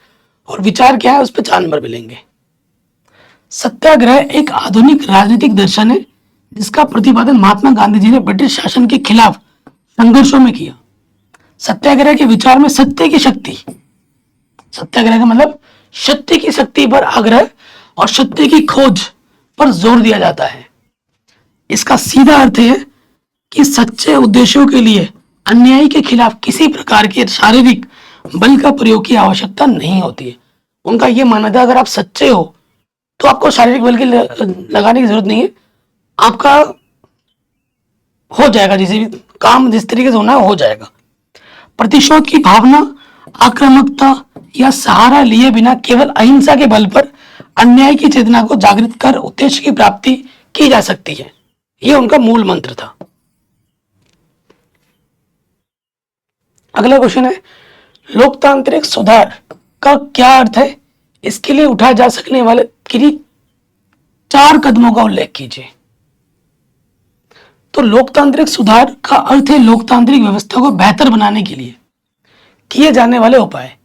और विचार क्या है उस पर 4 नंबर मिलेंगे। सत्याग्रह एक आधुनिक राजनीतिक दर्शन है जिसका प्रतिपादन महात्मा गांधी जी ने ब्रिटिश शासन के खिलाफ संघर्षों में किया। सत्याग्रह के विचार में सत्य की शक्ति, सत्याग्रह का मतलब सत्य की शक्ति पर आग्रह और सत्य की खोज पर जोर दिया जाता है। इसका सीधा अर्थ है कि सच्चे उद्देश्यों के लिए अन्याय के खिलाफ किसी प्रकार के शारीरिक बल का प्रयोग की आवश्यकता नहीं होती है। उनका यह मानना था, अगर आप सच्चे हो तो आपको शारीरिक बल की लगाने की जरूरत नहीं है, आपका हो जाएगा, जिसे भी काम जिस तरीके से होना है हो जाएगा। प्रतिशोध की भावना, आक्रामकता या सहारा लिए बिना केवल अहिंसा के बल पर अन्याय की चेतना को जागृत कर उद्देश्य की प्राप्ति की जा सकती है, यह उनका मूल मंत्र था। अगला क्वेश्चन है, लोकतांत्रिक सुधार का क्या अर्थ है? इसके लिए उठाए जा सकने वाले किन्हीं 4 कदमों का उल्लेख कीजिए। तो लोकतांत्रिक सुधार का अर्थ है लोकतांत्रिक व्यवस्था को बेहतर बनाने के लिए किए जाने वाले उपाय,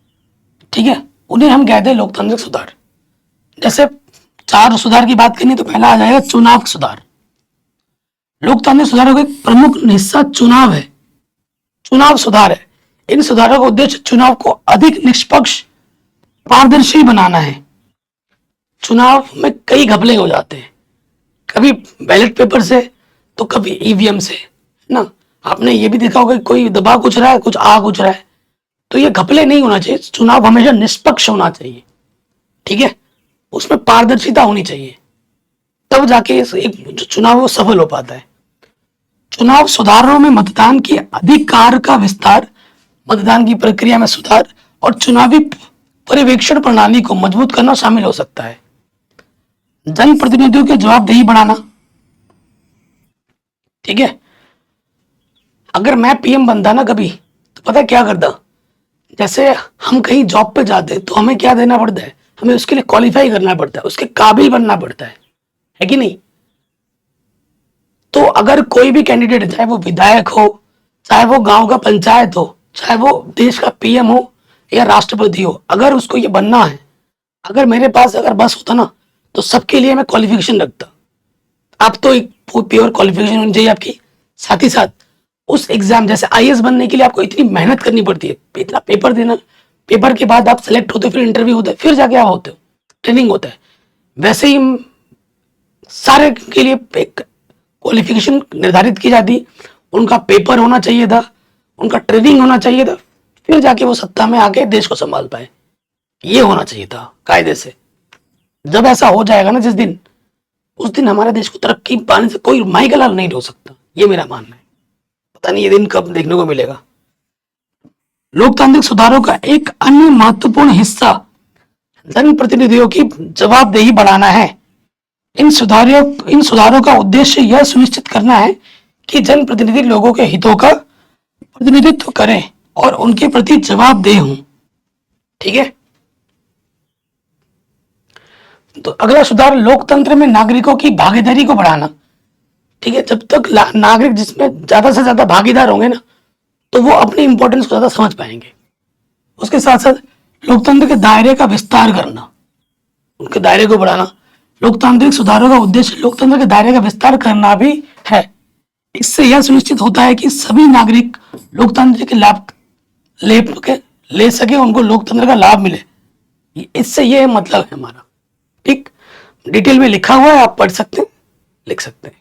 ठीक है, उन्हें हम कहते हैं लोकतांत्रिक सुधार। जैसे 4 सुधार की बात करनी तो पहला आ जाएगा चुनाव सुधार। लोकतांत्रिक सुधारों का एक प्रमुख हिस्सा चुनाव है, चुनाव सुधार है। इन सुधारों का उद्देश्य चुनाव को अधिक निष्पक्ष, पारदर्शी बनाना है। चुनाव में कई घपले हो जाते हैं, कभी बैलेट पेपर से तो कभी ईवीएम से, ना। आपने ये भी देखा होगा कि कोई दबा कुछ रहा है, कुछ आ कुछ रहा है, तो ये घपले नहीं होना चाहिए। चुनाव हमेशा निष्पक्ष होना चाहिए, ठीक है, उसमें पारदर्शिता होनी चाहिए, तब जाके एक जो चुनाव वो सफल हो पाता है। चुनाव सुधारों में मतदान के अधिकार का विस्तार, मतदान की प्रक्रिया में सुधार और चुनावी पर्यवेक्षण प्रणाली को मजबूत करना शामिल हो सकता है। जनप्रतिनिधियों की जवाबदेही बढ़ाना, ठीक है। अगर मैं पीएम बनता ना कभी, तो पता क्या करता? जैसे हम कहीं जॉब पे जाते हैं तो हमें क्या देना पड़ता है? हमें उसके लिए क्वालिफाई करना पड़ता है, उसके काबिल बनना पड़ता है कि नहीं? तो अगर कोई भी कैंडिडेट, चाहे वो विधायक हो, चाहे वो गांव का पंचायत हो, चाहे वो देश का पीएम हो या राष्ट्रपति हो, अगर उसको ये बनना है, अगर मेरे पास अगर बस होता ना, तो सबके लिए मैं क्वालिफिकेशन रखता। आप तो एक प्योर क्वालिफिकेशन होनी चाहिए आपकी, साथ ही साथ उस एग्जाम, जैसे आईएएस बनने के लिए आपको इतनी मेहनत करनी पड़ती है, इतना पेपर देना, पेपर के बाद आप सेलेक्ट होते हो, फिर इंटरव्यू होता है, फिर जाके आप होते हो, ट्रेनिंग होता है। वैसे ही सारे के लिए एक क्वालिफिकेशन निर्धारित की जाती, उनका पेपर होना चाहिए था, उनका ट्रेनिंग होना चाहिए था, फिर जाके वो सत्ता में आके देश को संभाल पाए। ये होना चाहिए था कायदे से। जब ऐसा हो जाएगा ना जिस दिन, उस दिन हमारे देश को तरक्की पाने से कोई माइकल हाल नहीं हो सकता, ये मेरा मानना है। पता नहीं ये दिन कब देखने को मिलेगा। लोकतांत्रिक सुधारों का एक अन्य महत्वपूर्ण हिस्सा जनप्रतिनिधियों की जवाबदेही बढ़ाना है। इन सुधारों का उद्देश्य यह सुनिश्चित करना है कि जनप्रतिनिधि लोगों के हितों का प्रतिनिधित्व करें और उनके प्रति जवाबदेह हों, ठीक है। तो अगला सुधार, लोकतंत्र में नागरिकों की भागीदारी को बढ़ाना, ठीक है। जब तक नागरिक जिसमें ज्यादा से ज्यादा भागीदार होंगे ना, तो वो अपनी इंपॉर्टेंस को ज्यादा समझ पाएंगे। उसके साथ साथ लोकतंत्र के दायरे का विस्तार करना, उनके दायरे को बढ़ाना। लोकतांत्रिक सुधारों का उद्देश्य लोकतंत्र के दायरे का विस्तार करना भी है। इससे यह सुनिश्चित होता है कि सभी नागरिक लोकतंत्र के लाभ ले सके, उनको लोकतंत्र का लाभ मिले। इससे ये मतलब है हमारा। ठीक, डिटेल में लिखा हुआ है, आप पढ़ सकते हैं, लिख सकते हैं।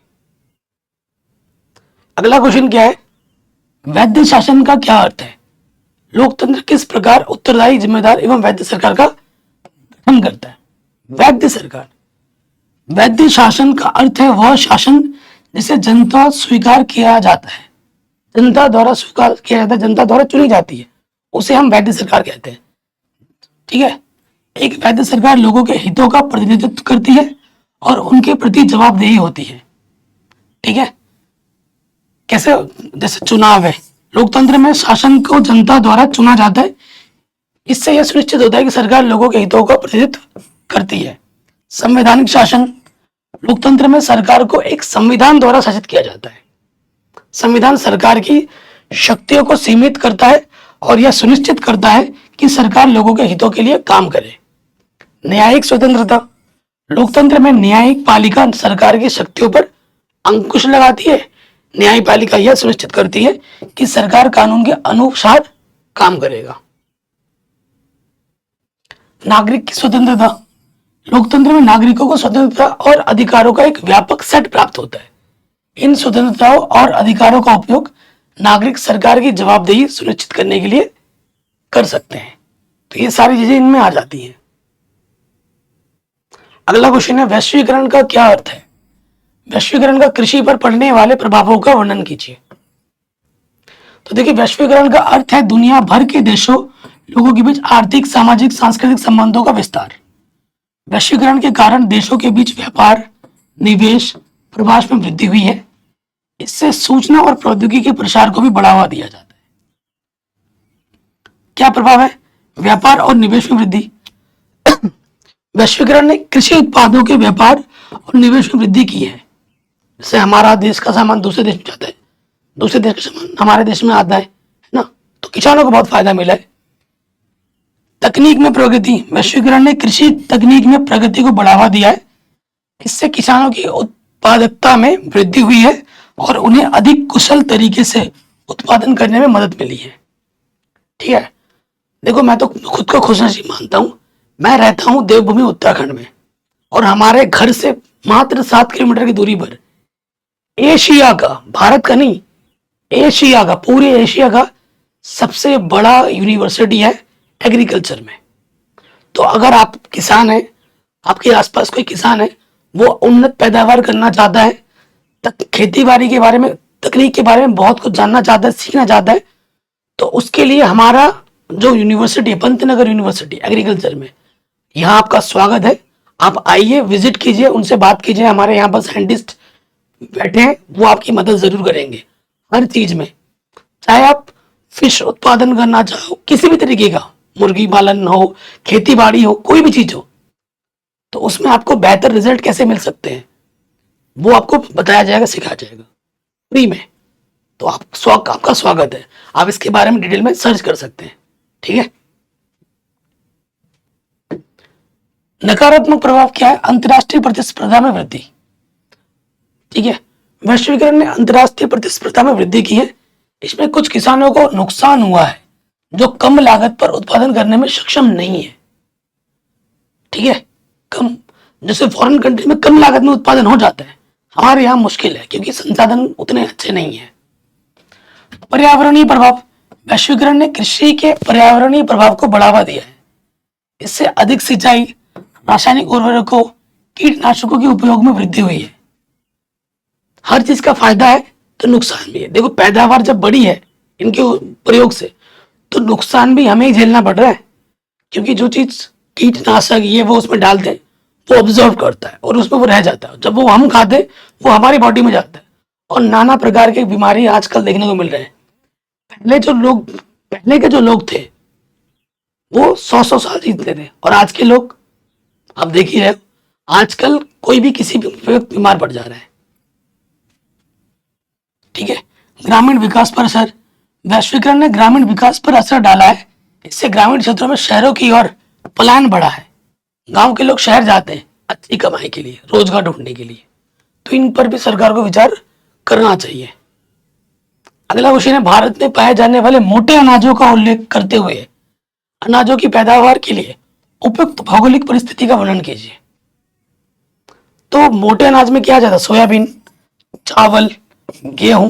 अगला क्वेश्चन क्या है, वैध शासन का क्या अर्थ है? लोकतंत्र किस प्रकार उत्तरदायी, जिम्मेदार एवं वैध सरकार का गठन करता है? वैध सरकार, वैध शासन का अर्थ है वह शासन जिसे जनता स्वीकार किया जाता है, जनता द्वारा स्वीकार किया जाता है, जनता द्वारा चुनी जाती है, उसे हम वैध सरकार कहते हैं। ठीक है, एक वैध सरकार लोगों के हितों का प्रतिनिधित्व करती है और उनके प्रति जवाबदेही होती है। ठीक है, कैसे? जैसे चुनाव है, लोकतंत्र में शासन को जनता द्वारा चुना जाता है। इससे यह सुनिश्चित होता है कि सरकार लोगों के हितों का प्रतिनिधित्व करती है। संवैधानिक शासन, लोकतंत्र में सरकार को एक संविधान द्वारा शासित किया जाता है। संविधान सरकार की शक्तियों को सीमित करता है और यह सुनिश्चित करता है कि सरकार लोगों के हितों के लिए काम करे। न्यायिक स्वतंत्रता, लोकतंत्र में न्यायिक पालिका सरकार की शक्तियों पर अंकुश लगाती है। न्यायपालिका यह सुनिश्चित करती है कि सरकार कानून के अनुसार काम करेगा। नागरिक की स्वतंत्रता, लोकतंत्र में नागरिकों को स्वतंत्रता और अधिकारों का एक व्यापक सेट प्राप्त होता है। इन स्वतंत्रताओं और अधिकारों का उपयोग नागरिक सरकार की जवाबदेही सुनिश्चित करने के लिए कर सकते हैं। तो ये सारी चीजें इनमें आ जाती हैं। अगला क्वेश्चन है, वैश्वीकरण का क्या अर्थ है? वैश्वीकरण का कृषि पर पड़ने वाले प्रभावों का वर्णन कीजिए। तो देखिए, वैश्वीकरण का अर्थ है दुनिया भर के देशों, लोगों के बीच आर्थिक, सामाजिक, सांस्कृतिक संबंधों का विस्तार। वैश्वीकरण के कारण देशों के बीच व्यापार, निवेश, प्रवास में वृद्धि हुई है। इससे सूचना और प्रौद्योगिकी के प्रसार को भी बढ़ावा दिया जाता है। क्या प्रभाव है? व्यापार और निवेश में वृद्धि। वैश्वीकरण ने कृषि उत्पादों के व्यापार और निवेश में वृद्धि की है। जैसे हमारा देश का सामान दूसरे देश में जाता है, दूसरे देश का सामान हमारे देश में आता है ना, तो किसानों को बहुत फायदा मिला है। तकनीक में प्रगति, वैश्वीकरण ने कृषि तकनीक में प्रगति को बढ़ावा दिया है। इससे किसानों की उत्पादकता में वृद्धि हुई है और उन्हें अधिक कुशल तरीके से उत्पादन करने में मदद मिली है। ठीक है, देखो मैं तो खुद को खुशनसीब मानता हूं। मैं रहता हूं देवभूमि उत्तराखंड में और हमारे घर से मात्र 7 किलोमीटर की दूरी पर एशिया का, भारत का नहीं, एशिया का, पूरे एशिया का सबसे बड़ा यूनिवर्सिटी है एग्रीकल्चर में। तो अगर आप किसान हैं, आपके आसपास कोई किसान है, वो उन्नत पैदावार करना चाहता है, खेती बाड़ी के बारे में, तकनीक के बारे में बहुत कुछ जानना चाहता है, सीखना चाहता है, तो उसके लिए हमारा जो यूनिवर्सिटी है, पंतनगर यूनिवर्सिटी एग्रीकल्चर में, यहाँ आपका स्वागत है। आप आइए, विजिट कीजिए, उनसे बात कीजिए। हमारे यहाँ पर साइंटिस्ट बैठे हैं, वो आपकी मदद जरूर करेंगे हर चीज में। चाहे आप फिश उत्पादन करना चाहो, किसी भी तरीके का, मुर्गी पालन हो, खेती बाड़ी हो, कोई भी चीज हो, तो उसमें आपको बेहतर रिजल्ट कैसे मिल सकते हैं वो आपको बताया जाएगा, सिखाया जाएगा फ्री में। तो आपका स्वागत है। आप इसके बारे में डिटेल में सर्च कर सकते हैं। ठीक है, नकारात्मक प्रभाव क्या है? अंतर्राष्ट्रीय प्रतिस्पर्धा में वृद्धि। ठीक है, वैश्वीकरण ने अंतर्राष्ट्रीय प्रतिस्पर्धा में वृद्धि की है। इसमें कुछ किसानों को नुकसान हुआ है जो कम लागत पर उत्पादन करने में सक्षम नहीं है। ठीक है, कम, जैसे फॉरेन कंट्री में कम लागत में उत्पादन हो जाता है, हमारे यहाँ मुश्किल है क्योंकि संसाधन उतने अच्छे नहीं है। पर्यावरणीय प्रभाव, वैश्वीकरण ने कृषि के पर्यावरणीय प्रभाव को बढ़ावा दिया है। इससे अधिक सिंचाई, रासायनिक उर्वरकों, कीटनाशकों के उपयोग में वृद्धि हुई है। हर चीज का फायदा है तो नुकसान भी है। देखो, पैदावार जब बड़ी है इनके प्रयोग से, तो नुकसान भी हमें झेलना पड़ रहा है, क्योंकि जो चीज कीटनाशक ये वो उसमें डालते हैं, वो ऑब्जर्व करता है और उसमें वो रह जाता है। जब वो हम खाते हैं, वो हमारी बॉडी में जाता है और नाना प्रकार की बीमारी आजकल देखने को मिल रहे हैं। पहले के जो लोग थे वो 100-100 साल जीते थे, और आज के लोग आप देख ही रहे हो, आजकल कोई भी किसी भी व्यक्ति बीमार पड़ जा रहा है। ठीक है, ग्रामीण विकास पर असर, वैश्वीकरण ने ग्रामीण विकास पर असर डाला है। इससे ग्रामीण क्षेत्रों में शहरों की ओर पलायन बढ़ा है। गांव के लोग शहर जाते हैं अच्छी कमाई के लिए, रोजगार ढूंढने के लिए। तो इन पर भी सरकार को विचार करना चाहिए। अगला क्वेश्चन है, भारत में पाए जाने वाले मोटे अनाजों का उल्लेख करते हुए अनाजों की पैदावार के लिए उपयुक्त भौगोलिक परिस्थिति का वर्णन कीजिए। तो मोटे अनाज में क्या जाता है? सोयाबीन, चावल, गेहूं।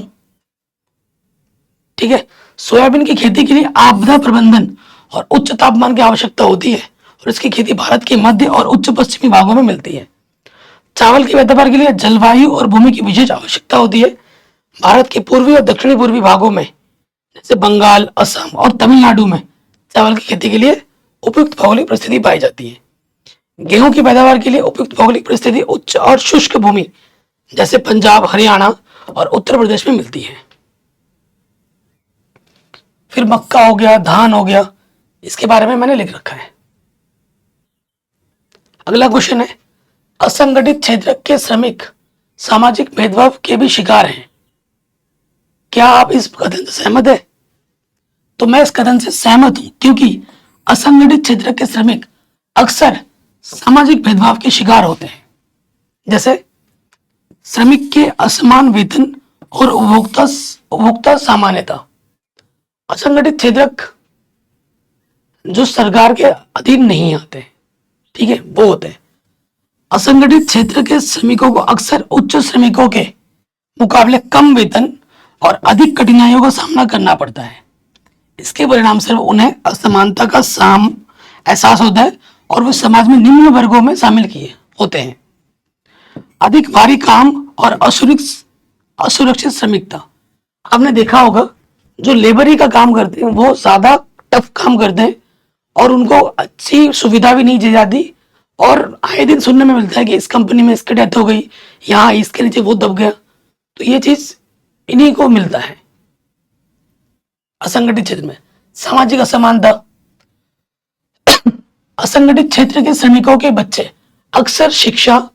ठीक है, सोयाबीन की खेती के लिए आपदा प्रबंधन और उच्च तापमान की आवश्यकता होती है और इसकी खेती भारत के मध्य और उच्च पश्चिमी भागों में मिलती है। चावल की पैदावार के लिए जलवायु और भूमि की विशेष आवश्यकता होती है। भारत के पूर्वी और दक्षिणी पूर्वी भागों में जैसे बंगाल, असम और तमिलनाडु में चावल की खेती के लिए उपयुक्त भौगोलिक परिस्थिति पाई जाती है। गेहूं की पैदावार के लिए उपयुक्त भौगोलिक परिस्थिति उच्च और शुष्क भूमि जैसे पंजाब, हरियाणा और उत्तर प्रदेश में मिलती है। फिर मक्का हो गया, धान हो गया, इसके बारे में मैंने लिख रखा है। अगला क्वेश्चन है, असंगठित क्षेत्र के श्रमिक सामाजिक भेदभाव के भी शिकार हैं। क्या आप इस कथन से सहमत है? तो मैं इस कथन से सहमत हूं, क्योंकि असंगठित क्षेत्र के श्रमिक अक्सर सामाजिक भेदभाव के शिकार होते हैं, जैसे श्रमिक के असमान वेतन और उपभोक्ता सामान्यता। असंगठित क्षेत्र जो सरकार के अधीन नहीं आते, ठीक है, वो होते हैं। असंगठित क्षेत्र के श्रमिकों को अक्सर उच्च श्रमिकों के मुकाबले कम वेतन और अधिक कठिनाइयों का सामना करना पड़ता है। इसके परिणाम स्वरूप उन्हें असमानता का एहसास होता है और वे समाज में निम्न वर्गों में शामिल किए होते हैं। अधिक भारी काम और असुरक्षित श्रमिकता। आपने देखा होगा जो लेबरी का काम करते हैं वो ज्यादा टफ काम करते हैं और उनको अच्छी सुविधा भी नहीं दी जाती और आए दिन सुनने में मिलता है कि इस कंपनी में इसकी डेथ हो गई, यहाँ इसके नीचे वो दब गया। तो ये चीज इन्हीं को मिलता है। असंगठित क्षेत्र में सामाजिक असमानता। असंगठित क्षेत्र के श्रमिकों के बच्चे अक्सर शिक्षा,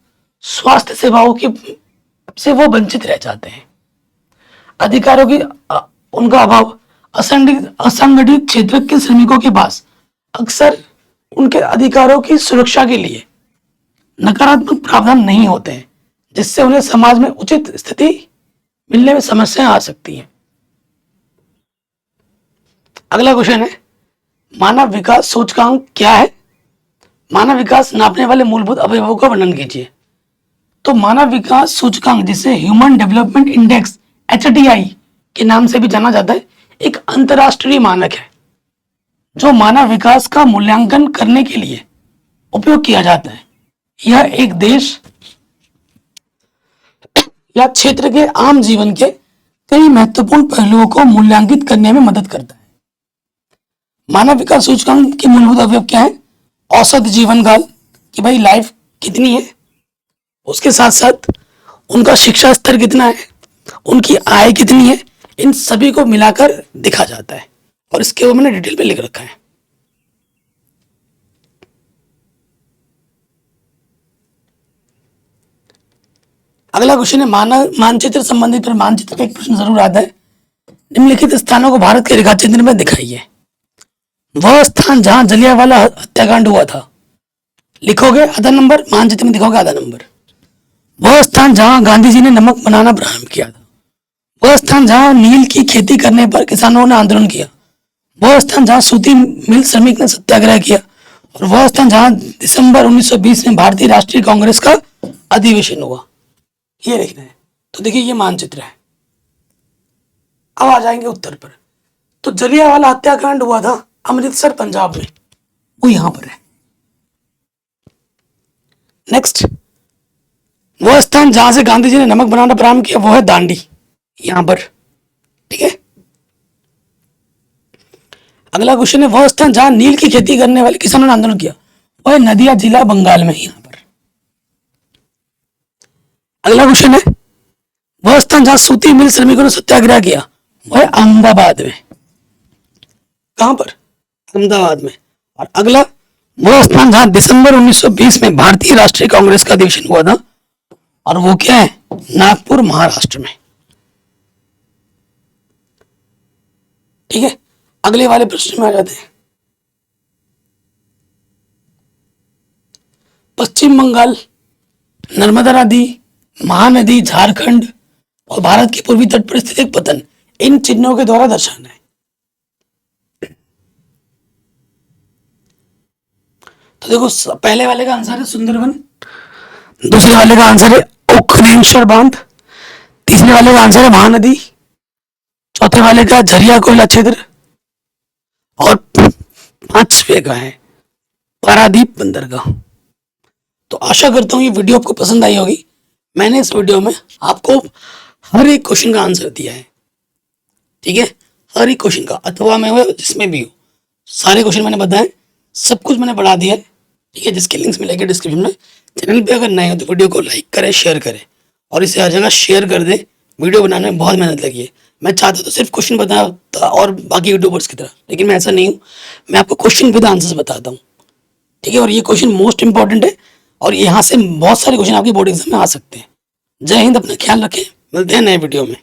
स्वास्थ्य सेवाओं की से वो वंचित रह जाते हैं। अधिकारों की उनका अभाव। असंगठित क्षेत्र के श्रमिकों के पास अक्सर उनके अधिकारों की सुरक्षा के लिए नकारात्मक प्रावधान नहीं होते हैं, जिससे उन्हें समाज में उचित स्थिति मिलने में समस्याएं आ सकती हैं। अगला क्वेश्चन है, मानव विकास सूचकांक क्या है? मानव विकास नापने वाले मूलभूत अवयवों का वर्णन कीजिए। तो मानव विकास सूचकांक, जिसे ह्यूमन डेवलपमेंट इंडेक्स HDI के नाम से भी जाना जाता है, एक अंतरराष्ट्रीय मानक है जो मानव विकास का मूल्यांकन करने के लिए उपयोग किया जाता है। यह एक देश या क्षेत्र के आम जीवन के कई महत्वपूर्ण पहलुओं को मूल्यांकित करने में मदद करता है। मानव विकास सूचकांक के मूलभूत अवयव क्या है? औसत जीवन काल, कि भाई लाइफ कितनी है, उसके साथ साथ उनका शिक्षा स्तर कितना है, उनकी आय कितनी है, इन सभी को मिलाकर दिखा जाता है और इसके वो मैंने डिटेल में लिख रखा है। अगला क्वेश्चन है, मानचित्र संबंधित। पर मानचित्र का एक प्रश्न जरूर आता है। निम्नलिखित स्थानों को भारत के रेखा चित्र में दिखाइए। वह स्थान जहां जलियांवाला हत्याकांड हुआ था, लिखोगे आधा नंबर, मानचित्र में दिखोगे आधा नंबर। वह स्थान जहां गांधी जी ने नमक बनाना प्रारंभ किया था। वह स्थान जहां नील की खेती करने पर किसानों ने आंदोलन किया। वह स्थान जहां सूती मिल श्रमिक ने सत्याग्रह किया। और वह स्थान जहां दिसंबर 1920 में भारतीय राष्ट्रीय कांग्रेस का अधिवेशन हुआ। ये लिखना है। तो देखिए ये मानचित्र है। अब आ जाएंगे उत्तर पर। तो जलियांवाला हत्याकांड हुआ था अमृतसर पंजाब में, वो यहां पर है। नेक्स्ट, वह स्थान जहां से गांधी जी ने नमक बनाना प्रारंभ किया वो है दांडी, यहां पर। ठीक है। अगला क्वेश्चन है, वह स्थान जहां नील की खेती करने वाले किसानों ने आंदोलन किया वह है नदिया जिला बंगाल में, यहां पर। अगला क्वेश्चन है, वह स्थान जहां सूती मिल श्रमिकों ने सत्याग्रह किया वह है अहमदाबाद में। कहां पर? अहमदाबाद में। और अगला, वह स्थान जहां दिसंबर 1920 में भारतीय राष्ट्रीय कांग्रेस का अधिवेशन हुआ था, और वो क्या है? नागपुर, महाराष्ट्र में। ठीक है। अगले वाले प्रश्न में आ जाते हैं। पश्चिम बंगाल, नर्मदा नदी, महानदी, झारखंड और भारत के पूर्वी तट पर स्थित एक पतन, इन चिन्हों के द्वारा दर्शाना है। तो देखो पहले वाले का आंसर है सुंदरबन, दूसरे वाले का आंसर है ओखनेश्वर बांध, तीसरे वाले का आंसर है महानदी, चौथे वाले का झरिया कोयला क्षेत्र और पांचवे का है पारादीप बंदरगाह। तो आशा करता हूँ ये वीडियो आपको पसंद आई होगी। मैंने इस वीडियो में आपको हर एक क्वेश्चन का आंसर दिया है, ठीक है, हर एक क्वेश्चन का, अथवा में हो जिसमें भी हो, सारे क्वेश्चन मैंने बताए, सब कुछ मैंने बढ़ा दिया है, ठीक है, जिसके लिंक्स मिलेंगे डिस्क्रिप्शन में। चैनल पे अगर नए हो तो वीडियो को लाइक करें, शेयर करें और इसे हर जगह शेयर कर दें। वीडियो बनाने में बहुत मेहनत लगी है। मैं चाहता तो सिर्फ क्वेश्चन बताता और बाकी यूट्यूबर्स की तरह, लेकिन मैं ऐसा नहीं हूँ। मैं आपको क्वेश्चन विद आंसर्स बताता हूँ, ठीक है, और ये क्वेश्चन मोस्ट इंपॉर्टेंट है और यहाँ से बहुत सारे क्वेश्चन आपकी बोर्ड एग्जाम में आ सकते हैं। जय हिंद, अपना ख्याल रखें, मिलते हैं नए वीडियो में।